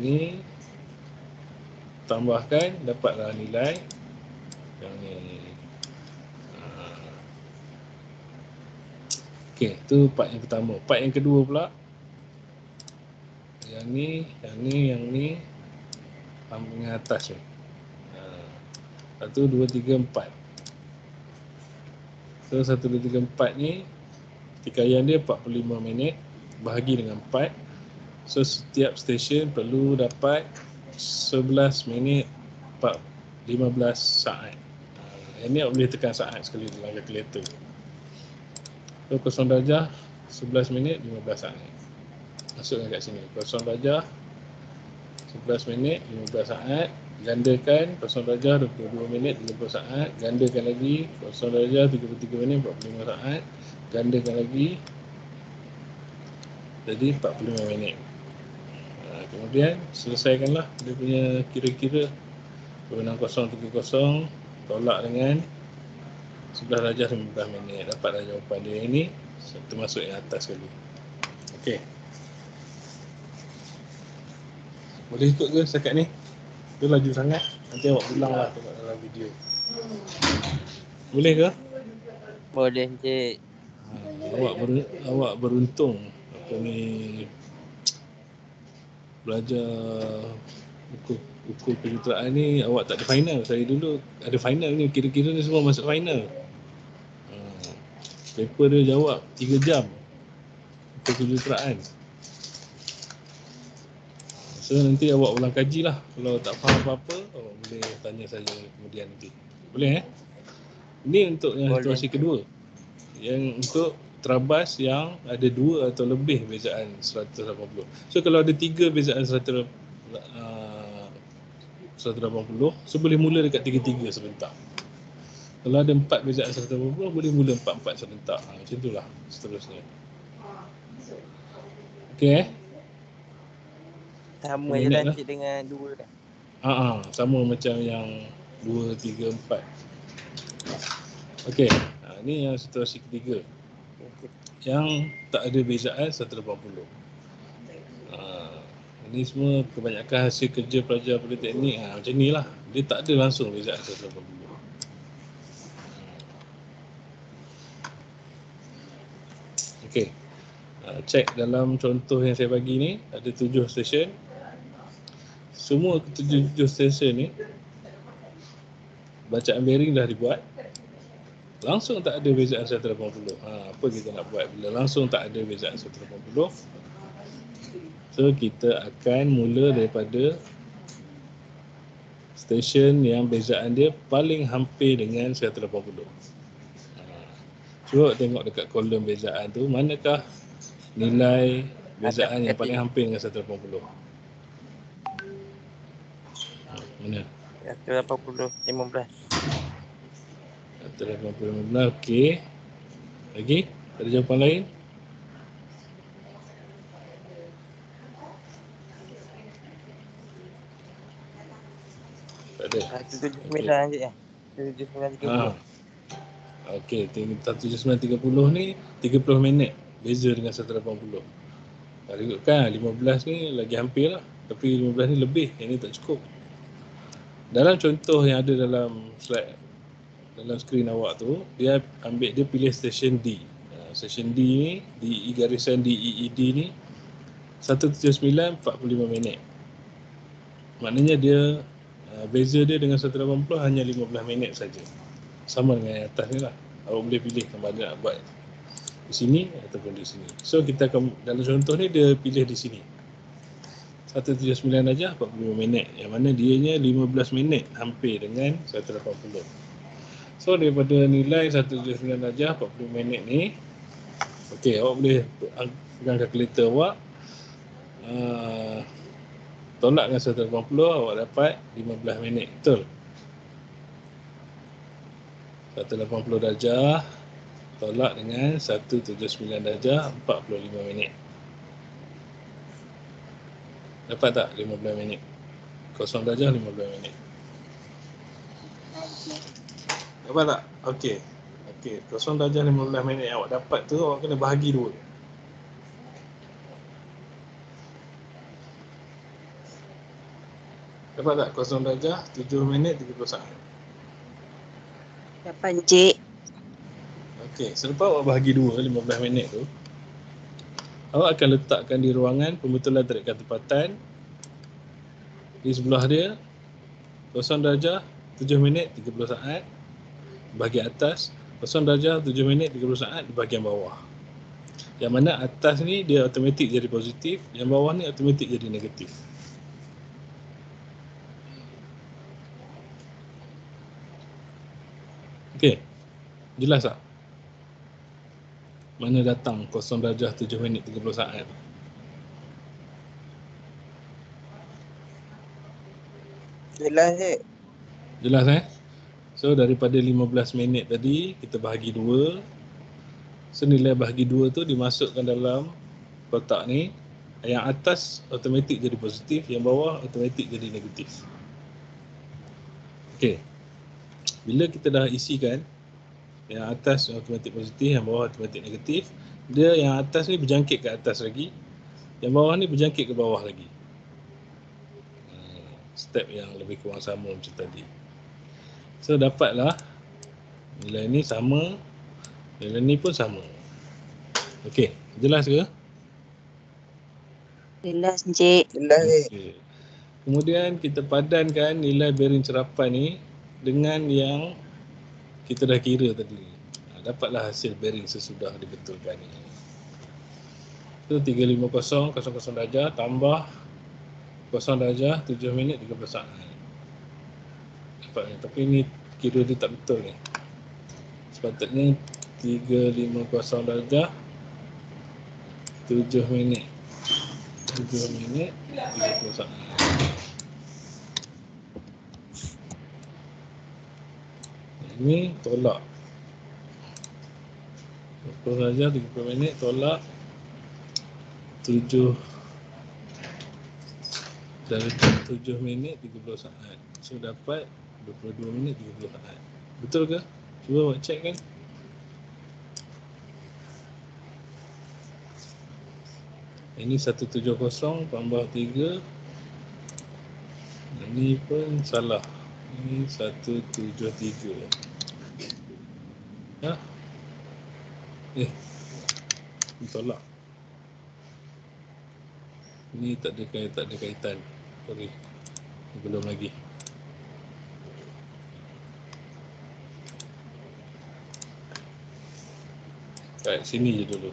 ni. Tambahkan dapatlah nilai yang ni. Okey, tu part yang pertama. Part yang kedua pula. Yang ni sambungan atas ni. 1 2 3 4. So 1 2 3 4 ni tikaian dia 45 minit bahagi dengan 4. So setiap stesen perlu dapat 11 minit 15 saat. Yang ni boleh tekan saat sekali dalam kalkulator. So 0 darjah 11 minit 15 saat. Masukkan kat sini 0 darjah 11 minit 15 saat. Gandakan 0 darjah 22 minit 30 saat. Gandakan lagi 0 darjah 33 minit 45 saat. Gandakan lagi jadi 45 minit. Kemudian selesaikanlah dia punya kira-kira 26030 tolak dengan 11 darjah 19 minit. Dapatlah jawapan dia ini termasuk yang atas sekali. Okey. Boleh ikut ke setakat ni? Itu laju sangat. Nanti awak ulang lah tengok dalam video. Boleh ke? Boleh, Encik. Awak beruntung apa ni belajar ukur kejuruteraan ni. Awak tak ada final. Saya dulu ada final ni, kira-kira ni semua masuk final. Paper dia jawab 3 jam ukur kejuruteraan. So nanti awak ulang kaji lah. Kalau tak faham apa-apa, awak boleh tanya saya kemudian nanti. Boleh Ini untuk yang situasi kedua. Yang untuk terabas yang ada 2 atau lebih bezaan 180. So kalau ada 3 bezaan 180, so boleh mula dekat 3-3 sebentar. Kalau ada 4 bezaan 180, boleh mula 4-4 sebentar. Macam itulah seterusnya. Okey Sama je lah Encik dengan 2 dah. sama macam yang 2, 3, 4. Okey, ni yang situasi ketiga. Yang tak ada bezaan 180. Ini semua kebanyakan hasil kerja pelajar politeknik macam ni lah. Dia tak ada langsung bezaan 180. Cek dalam contoh yang saya bagi ni, ada 7 stesen. Semua 7 stesen ni bacaan bearing dah dibuat. Langsung tak ada bezaan 180. Apa kita nak buat bila langsung tak ada bezaan 180? So kita akan mula daripada stesen yang bezaan dia paling hampir dengan 180. Cuba tengok dekat kolom bezaan tu, manakah nilai bezaan yang paling hampir dengan 180? Mana? 180, 15. 180, okey. Lagi? Ada jawapan lain? Tak ada. 179 je 179.30. Okey, 179.30 ni 30 minit beza dengan 180. Kalau ikutkan 15 ni lagi hampir lah. Tapi 15 ni lebih, yang ni tak cukup. Dalam contoh yang ada dalam slide, dalam skrin awak tu, dia pilih stesen D. Stesen D ni, DE garisan DEED ni 179 45 minit. Maknanya dia beza dia dengan 180 hanya 15 minit saja. Sama dengan yang atas ni lah. Awak boleh pilih sama ada nak buat di sini ataupun di sini. So kita akan, dalam contoh ni dia pilih di sini 179 darjah 45 minit, yang mana dianya 15 minit hampir dengan 180. So daripada nilai 179 darjah 40 minit ni, okey, awak boleh pegang kalkulator awak, tolak dengan 180, awak dapat 15 minit. Betul? 180 darjah tolak dengan 179 darjah 45 minit. Dapat tak 15 minit? 0 darjah 15 minit. Dapat tak? Okey. Okey, 0 darjah 15 minit awak dapat tu, awak kena bahagi 2. Dapat tak 0 darjah 7 minit 30 saat? Dapat, Encik. Okey, selepas awak bahagi 2 15 minit tu, awak akan letakkan di ruangan pembetulan tarikan tempatan. Di sebelah dia 0 darjah 7 minit 30 saat bahagian atas, 0 darjah 7 minit 30 saat di bahagian bawah. Yang mana atas ni dia automatik jadi positif, yang bawah ni automatik jadi negatif. Okey, jelas tak? Mana datang 0 darjah 7 minit 30 saat? Jelas je. Jelas So daripada 15 minit tadi kita bahagi 2. Senilai bahagi 2 tu dimasukkan dalam kotak ni. Yang atas automatik jadi positif, yang bawah automatik jadi negatif. Okey. Bila kita dah isikan, yang atas automatik positif, yang bawah automatik negatif, dia yang atas ni berjangkit ke atas lagi, yang bawah ni berjangkit ke bawah lagi. Step yang lebih kurang sama macam tadi. So dapatlah nilai ni sama, nilai ni pun sama. Okey, jelas ke? Jelas, Encik. Jelas je. Okey. Kemudian kita padankan nilai bearing cerapan ni dengan yang kita dah kira tadi. Dapatlah hasil bearing sesudah dibetulkan ni. So 350 00 darjah tambah 0 darjah 7 minit 30 saat. Dapat ni. Tapi ni kira dia tak betul ni. Sepatutnya 350 darjah 7 minit 30 saat. Ini tolak 10 darjah 30 minit tolak 7 darjah 7 minit 30 saat. So dapat 22 minit 30 saat. Betul ke? Cuba awak check kan. Ini 170 tambah 3. Ini pun salah. Ini 173. Ha? Tolak. Ini tak ada kaitan. Sorry. Belum lagi. Kat sini je dulu.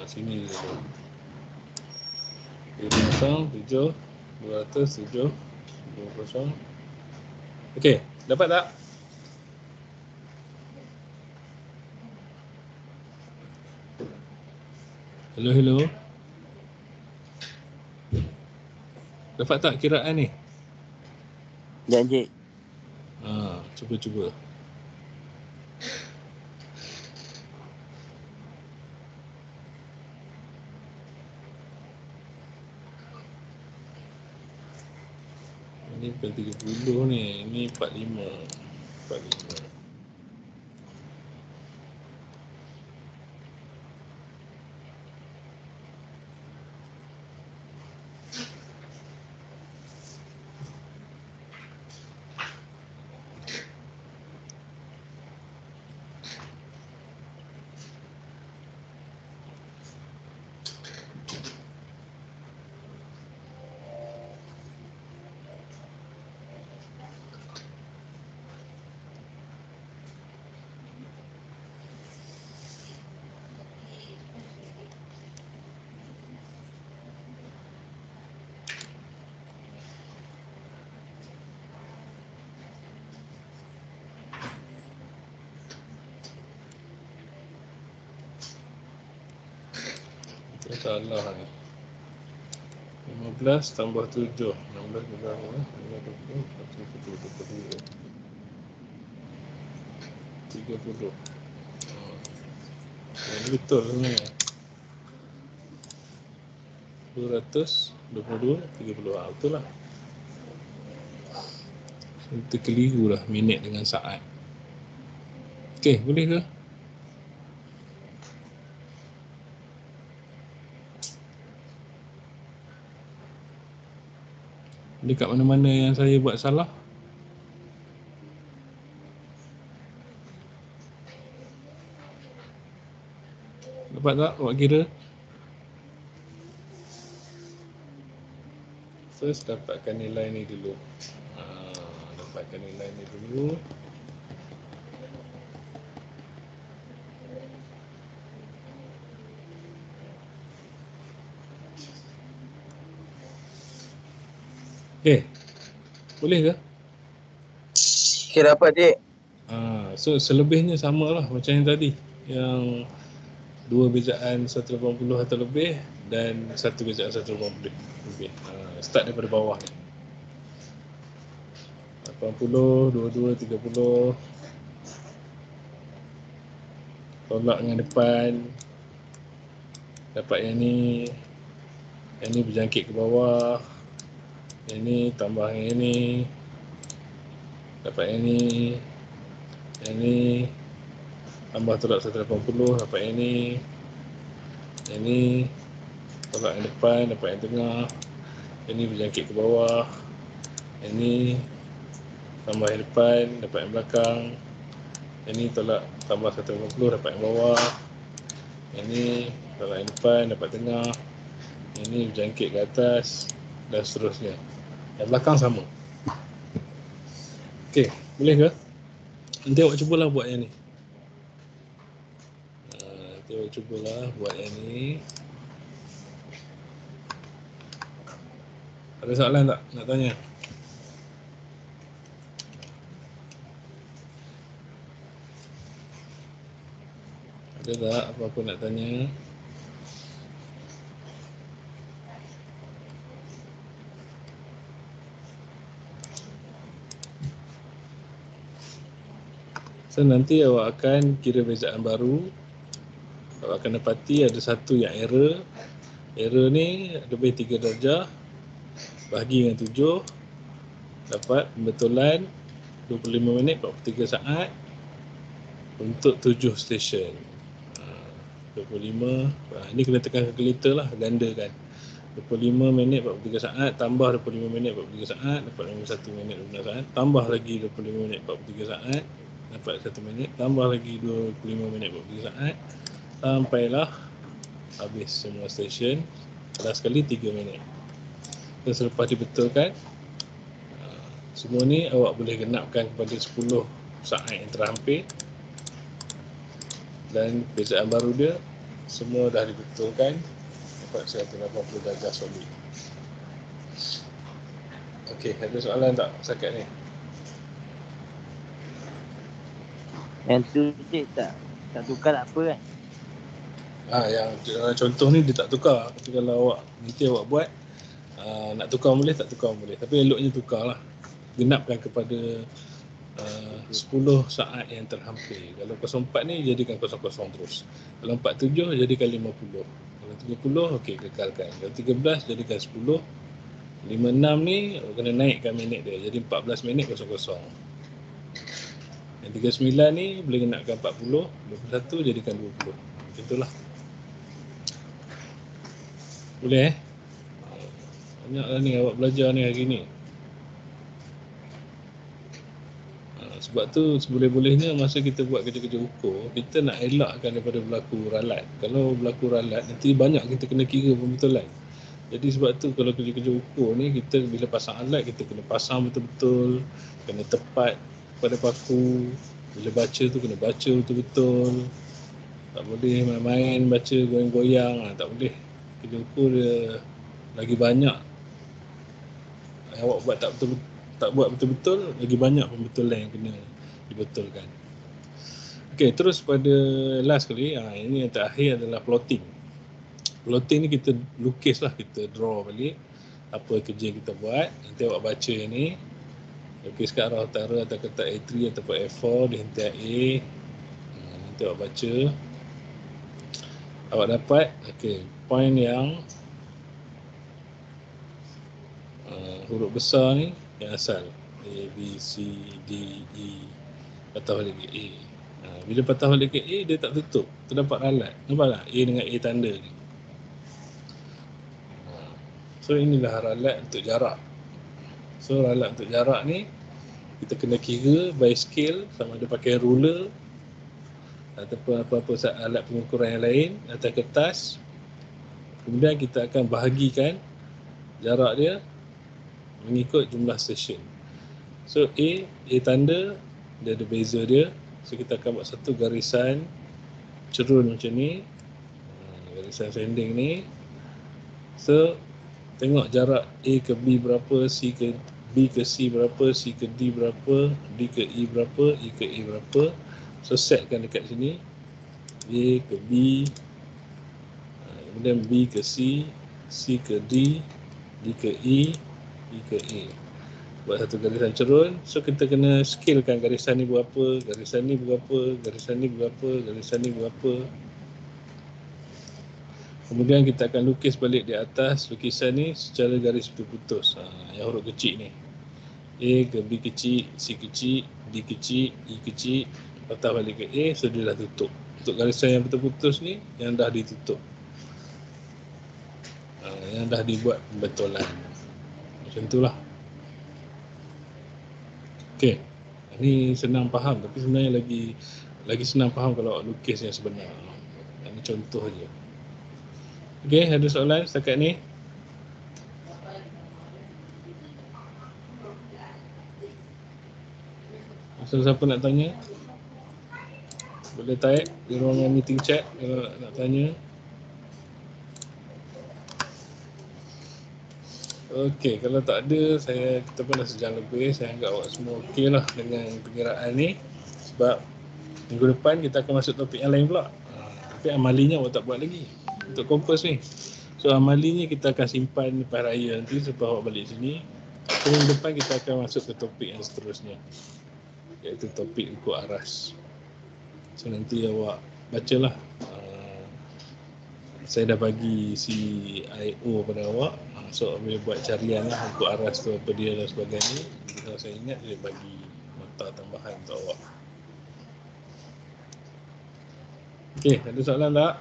Sini je dulu. 707 207 20. Okey, dapat tak? Hello. Dapat tak kiraan ni? Sekejap Encik. Cuba. Ini bukan 30 ni, ini 45. Salah ni. 15 tambah 7. 16 berapa? 30. Ini betul sebenarnya. 222, 30. Betul lah. Kita keliru lah minit dengan saat. Okey, boleh ke? Dekat mana-mana yang saya buat salah? Dapat tak buat kira? First dapatkan nilai ni dulu. Dapatkan nilai ni dulu. Okey. Boleh ke? Okay, dapat Cik. So selebihnya samalah macam yang tadi. Yang 2 bejaan 180 atau lebih dan 1 bejaan 180 lebih. Start daripada bawah ni. 80, 22, 30. Tolak dengan depan. Dapat yang ni. Yang ni berjangkit ke bawah. Yang ni tambah yang ni. Dapat yang ni. Yang ni tambah tolak 180, dapat yang ni. Yang ni tolak yang depan, dapat yang tengah. Yang ni berjangkit ke bawah. Yang ni tambah yang depan, dapat yang belakang. Yang ni tolak tambah 180, dapat yang bawah. Yang ni tolak yang depan, dapat tengah. Yang ni berjangkit ke atas dan seterusnya. Yang belakang sama. Okey, boleh ke? Nanti awak cubalah buat yang ni. Nanti awak cubalah buat yang ni. Ada soalan tak nak tanya? Ada tak apa-apa nak tanya? So nanti awak akan kira bezaan baru. Awak akan dapati ada satu yang error. Error ni lebih 3 darjah. Bahagi dengan 7. Dapat pembetulan 25 minit 43 saat untuk 7 stesen. 25. Ini kena tekan kalkulator lah, gandakan. 25 minit 43 saat tambah 25 minit 43 saat dapat 51 minit 15 saat, tambah lagi 25 minit 43 saat dapat 1 minit, tambah lagi 25 minit 43 saat sampailah habis semua stesen. Last sekali 3 minit. Dan selepas dibetulkan, semua ni awak boleh genapkan kepada 10 saat yang terhampir. Dan perbezaan baru dia, semua dah dibetulkan dapat 180 darjah solid. Okey, ada soalan tak setakat ni? Yang tu cik tak tukar apa kan? Yang contoh ni dia tak tukar. Tapi kalau awak nanti awak buat, nak tukar boleh, tak tukar boleh. Tapi eloknya tukar lah. Genapkan kepada 10 saat yang terhampir. Kalau 04 ni jadikan 00 terus. Kalau 47 jadikan 50. Kalau 30 okey, kekalkan. Kalau 13 jadikan 10. 56 ni kena naikkan minit dia. Jadi 14 minit 00. Yang 39 ni boleh genapkan 40. 21 jadikan 20. Macam itulah. Boleh banyaklah ni awak belajar ni hari ni. Sebab tu seboleh-bolehnya masa kita buat kerja-kerja ukur, kita nak elakkan daripada berlaku ralat. Kalau berlaku ralat, nanti banyak kita kena kira pembetulan. Jadi sebab tu kalau kerja-kerja ukur ni, kita bila pasang alat, kita kena pasang betul-betul, kena tepat pada paku. Bila baca tu kena baca betul-betul. Tak boleh main-main baca goyang-goyang, tak boleh. Kerja ukur dia lagi banyak awak buat tak buat betul-betul, lagi banyak pembetulan yang kena dibetulkan. Okey, terus pada last kali, ini yang terakhir adalah plotting. Plotting ni kita lukis lah, kita draw balik apa kerja kita buat. Nanti awak baca ni, lukis kat arah utara atau kotak A3 ataupun A4 di hentian A. Nanti awak baca, awak dapat point yang huruf besar ni yang asal A, B, C, D, E, patah balik ke A. Bila patah balik ke A, dia tak tutup, terdapat ralat. Nampak tak? A dengan A tanda ni. So inilah ralat untuk jarak. So ralat untuk jarak ni kita kena kira by scale, sama ada pakai ruler ataupun apa-apa alat pengukuran yang lain atas kertas. Kemudian kita akan bahagikan jarak dia mengikut jumlah stesen. So A tanda dia ada beza dia. So kita akan buat satu garisan cerun macam ni, garisan sanding ni. So tengok jarak A ke B berapa, C ke B ke C berapa, C ke D berapa, D ke E berapa, E ke A berapa. So setkan dekat sini, A ke B, kemudian B ke C, C ke D, D ke E, E ke A. Buat satu garisan cerun. So kita kena scalekan garisan ni berapa, garisan ni berapa, garisan ni berapa, garisan ni berapa. Kemudian kita akan lukis balik di atas lukisan ni secara garis berputus. Yang huruf kecil ni, A ke B kecil, C kecil, D kecil, E kecil, patah balik ke A. So dia dah tutup. Untuk garisan yang berputus ni, yang dah ditutup, yang dah dibuat pembetulan. Macam itulah. Okey, ini senang faham, tapi sebenarnya lagi senang faham kalau lukis yang sebenar. Ini contoh je. Okey, ada soalan setakat ni? Siapa nak tanya? Boleh type di ruangan meeting chat kalau nak tanya. Okey, kalau tak ada, kita pun dah sejam lebih. Saya anggap awak semua okey lah dengan pengiraan ni. Sebab minggu depan kita akan masuk topik yang lain pula. Tapi amalinya awak tak buat lagi untuk kompos ni. So amalinya kita akan simpan lepas raya nanti sebab awak balik sini. So minggu depan kita akan masuk ke topik yang seterusnya, iaitu topik ukur aras. So nanti awak bacalah. Saya dah bagi CIO pada awak. So boleh buat carian lah ukur aras tu apa dia dan sebagainya. Kalau saya ingat dia bagi nota tambahan untuk awak. Okey, ada soalan tak?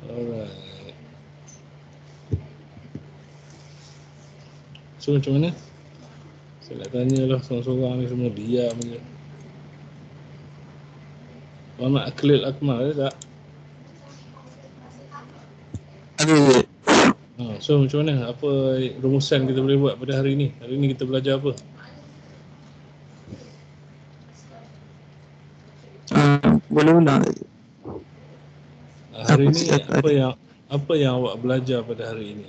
Alright. So macam mana? Saya nak tanya lah seorang-seorang ni semua diam je. Muhammad Khalil Akmal ada tak? Ada. So macam mana? Apa rumusan kita boleh buat pada hari ni? Hari ni kita belajar apa? Boleh ulang lagi. Hari Apa ni silakan. apa yang awak belajar pada hari ini?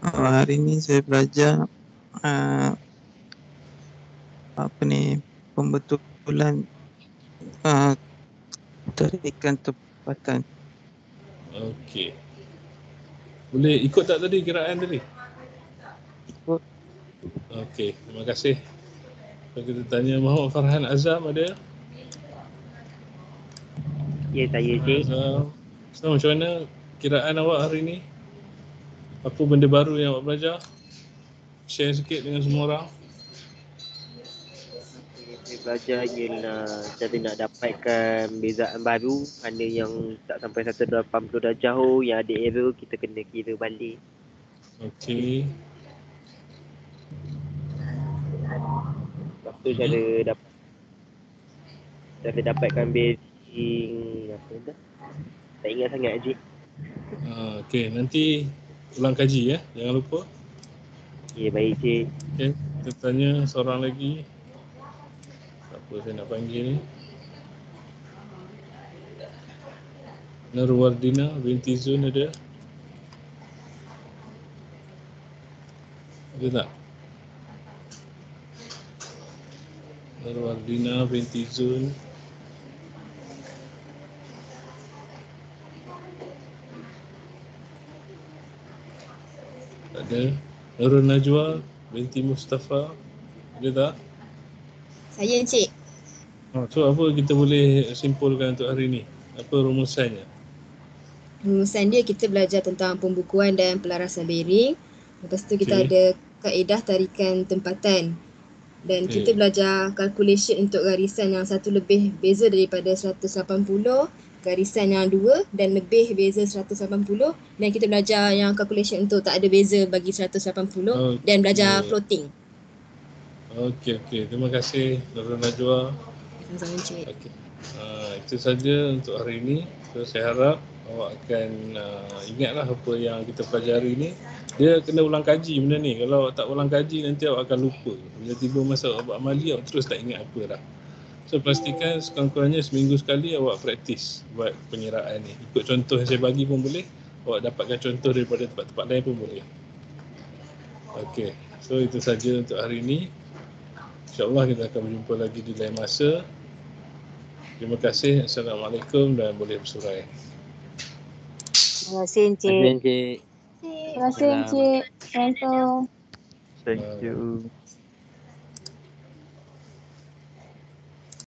Hari ni saya belajar pembetulan tarikan tempatan. Okey. Boleh ikut tak tadi kiraan tadi? Ikut. Okey, terima kasih. Kita tanya Muhammad Farhan Azam ada? Ya, saya Cik. Azam. So macam mana kiraan awak hari ni? Apa benda baru yang awak belajar? Share sikit dengan semua orang. Saya belajar ialah cara nak dapatkan bezaan baru. Mana yang tak sampai 180 darjah yang ada error, kita kena kira balik. Okey. Lepas tu cara dapatkan bearing apa tu? Tak ingat sangat Cik. Okey, nanti ulang kaji ya, jangan lupa. Ya, baik Cik. Okey, kita tanya seorang lagi. Siapa saya nak panggil ni? Nurwardina binti Zun ada? Ada tak? Nurwardina binti Zun. Tak ada. Nurul Najwa binti Mustafa. Ada tak? Saya Encik. So apa kita boleh simpulkan untuk hari ni? Apa rumusannya? Rumusan dia kita belajar tentang pembukuan dan pelarasan bearing. Lepas tu kita Okey. ada kaedah tarikan tempatan. Dan Okey. kita belajar calculation untuk garisan yang satu lebih beza daripada 180, garisan yang dua dan lebih beza 180, dan kita belajar yang calculation untuk tak ada beza bagi 180 dan belajar Okey. floating. Okey. Terima kasih Nurul Najwa. Sama-sama Encik. Okey. Itu saja untuk hari ini. So, saya harap awak akan ingatlah apa yang kita pelajari ni. Dia kena ulang kaji benda ni. Kalau awak tak ulang kaji nanti awak akan lupa. Bila tiba masa awak buat amali, awak terus tak ingat apa dah. So pastikan sekurang-kurangnya seminggu sekali awak praktis buat pengiraan ni. Ikut contoh yang saya bagi pun boleh. Awak dapatkan contoh daripada tempat-tempat lain pun boleh. Okey. So itu saja untuk hari ini. InsyaAllah kita akan berjumpa lagi di lain masa. Terima kasih. Assalamualaikum dan boleh bersurai. Terima kasih Encik. Terima kasih Cik. Terima kasih Encik. Assalamualaikum. Thank you.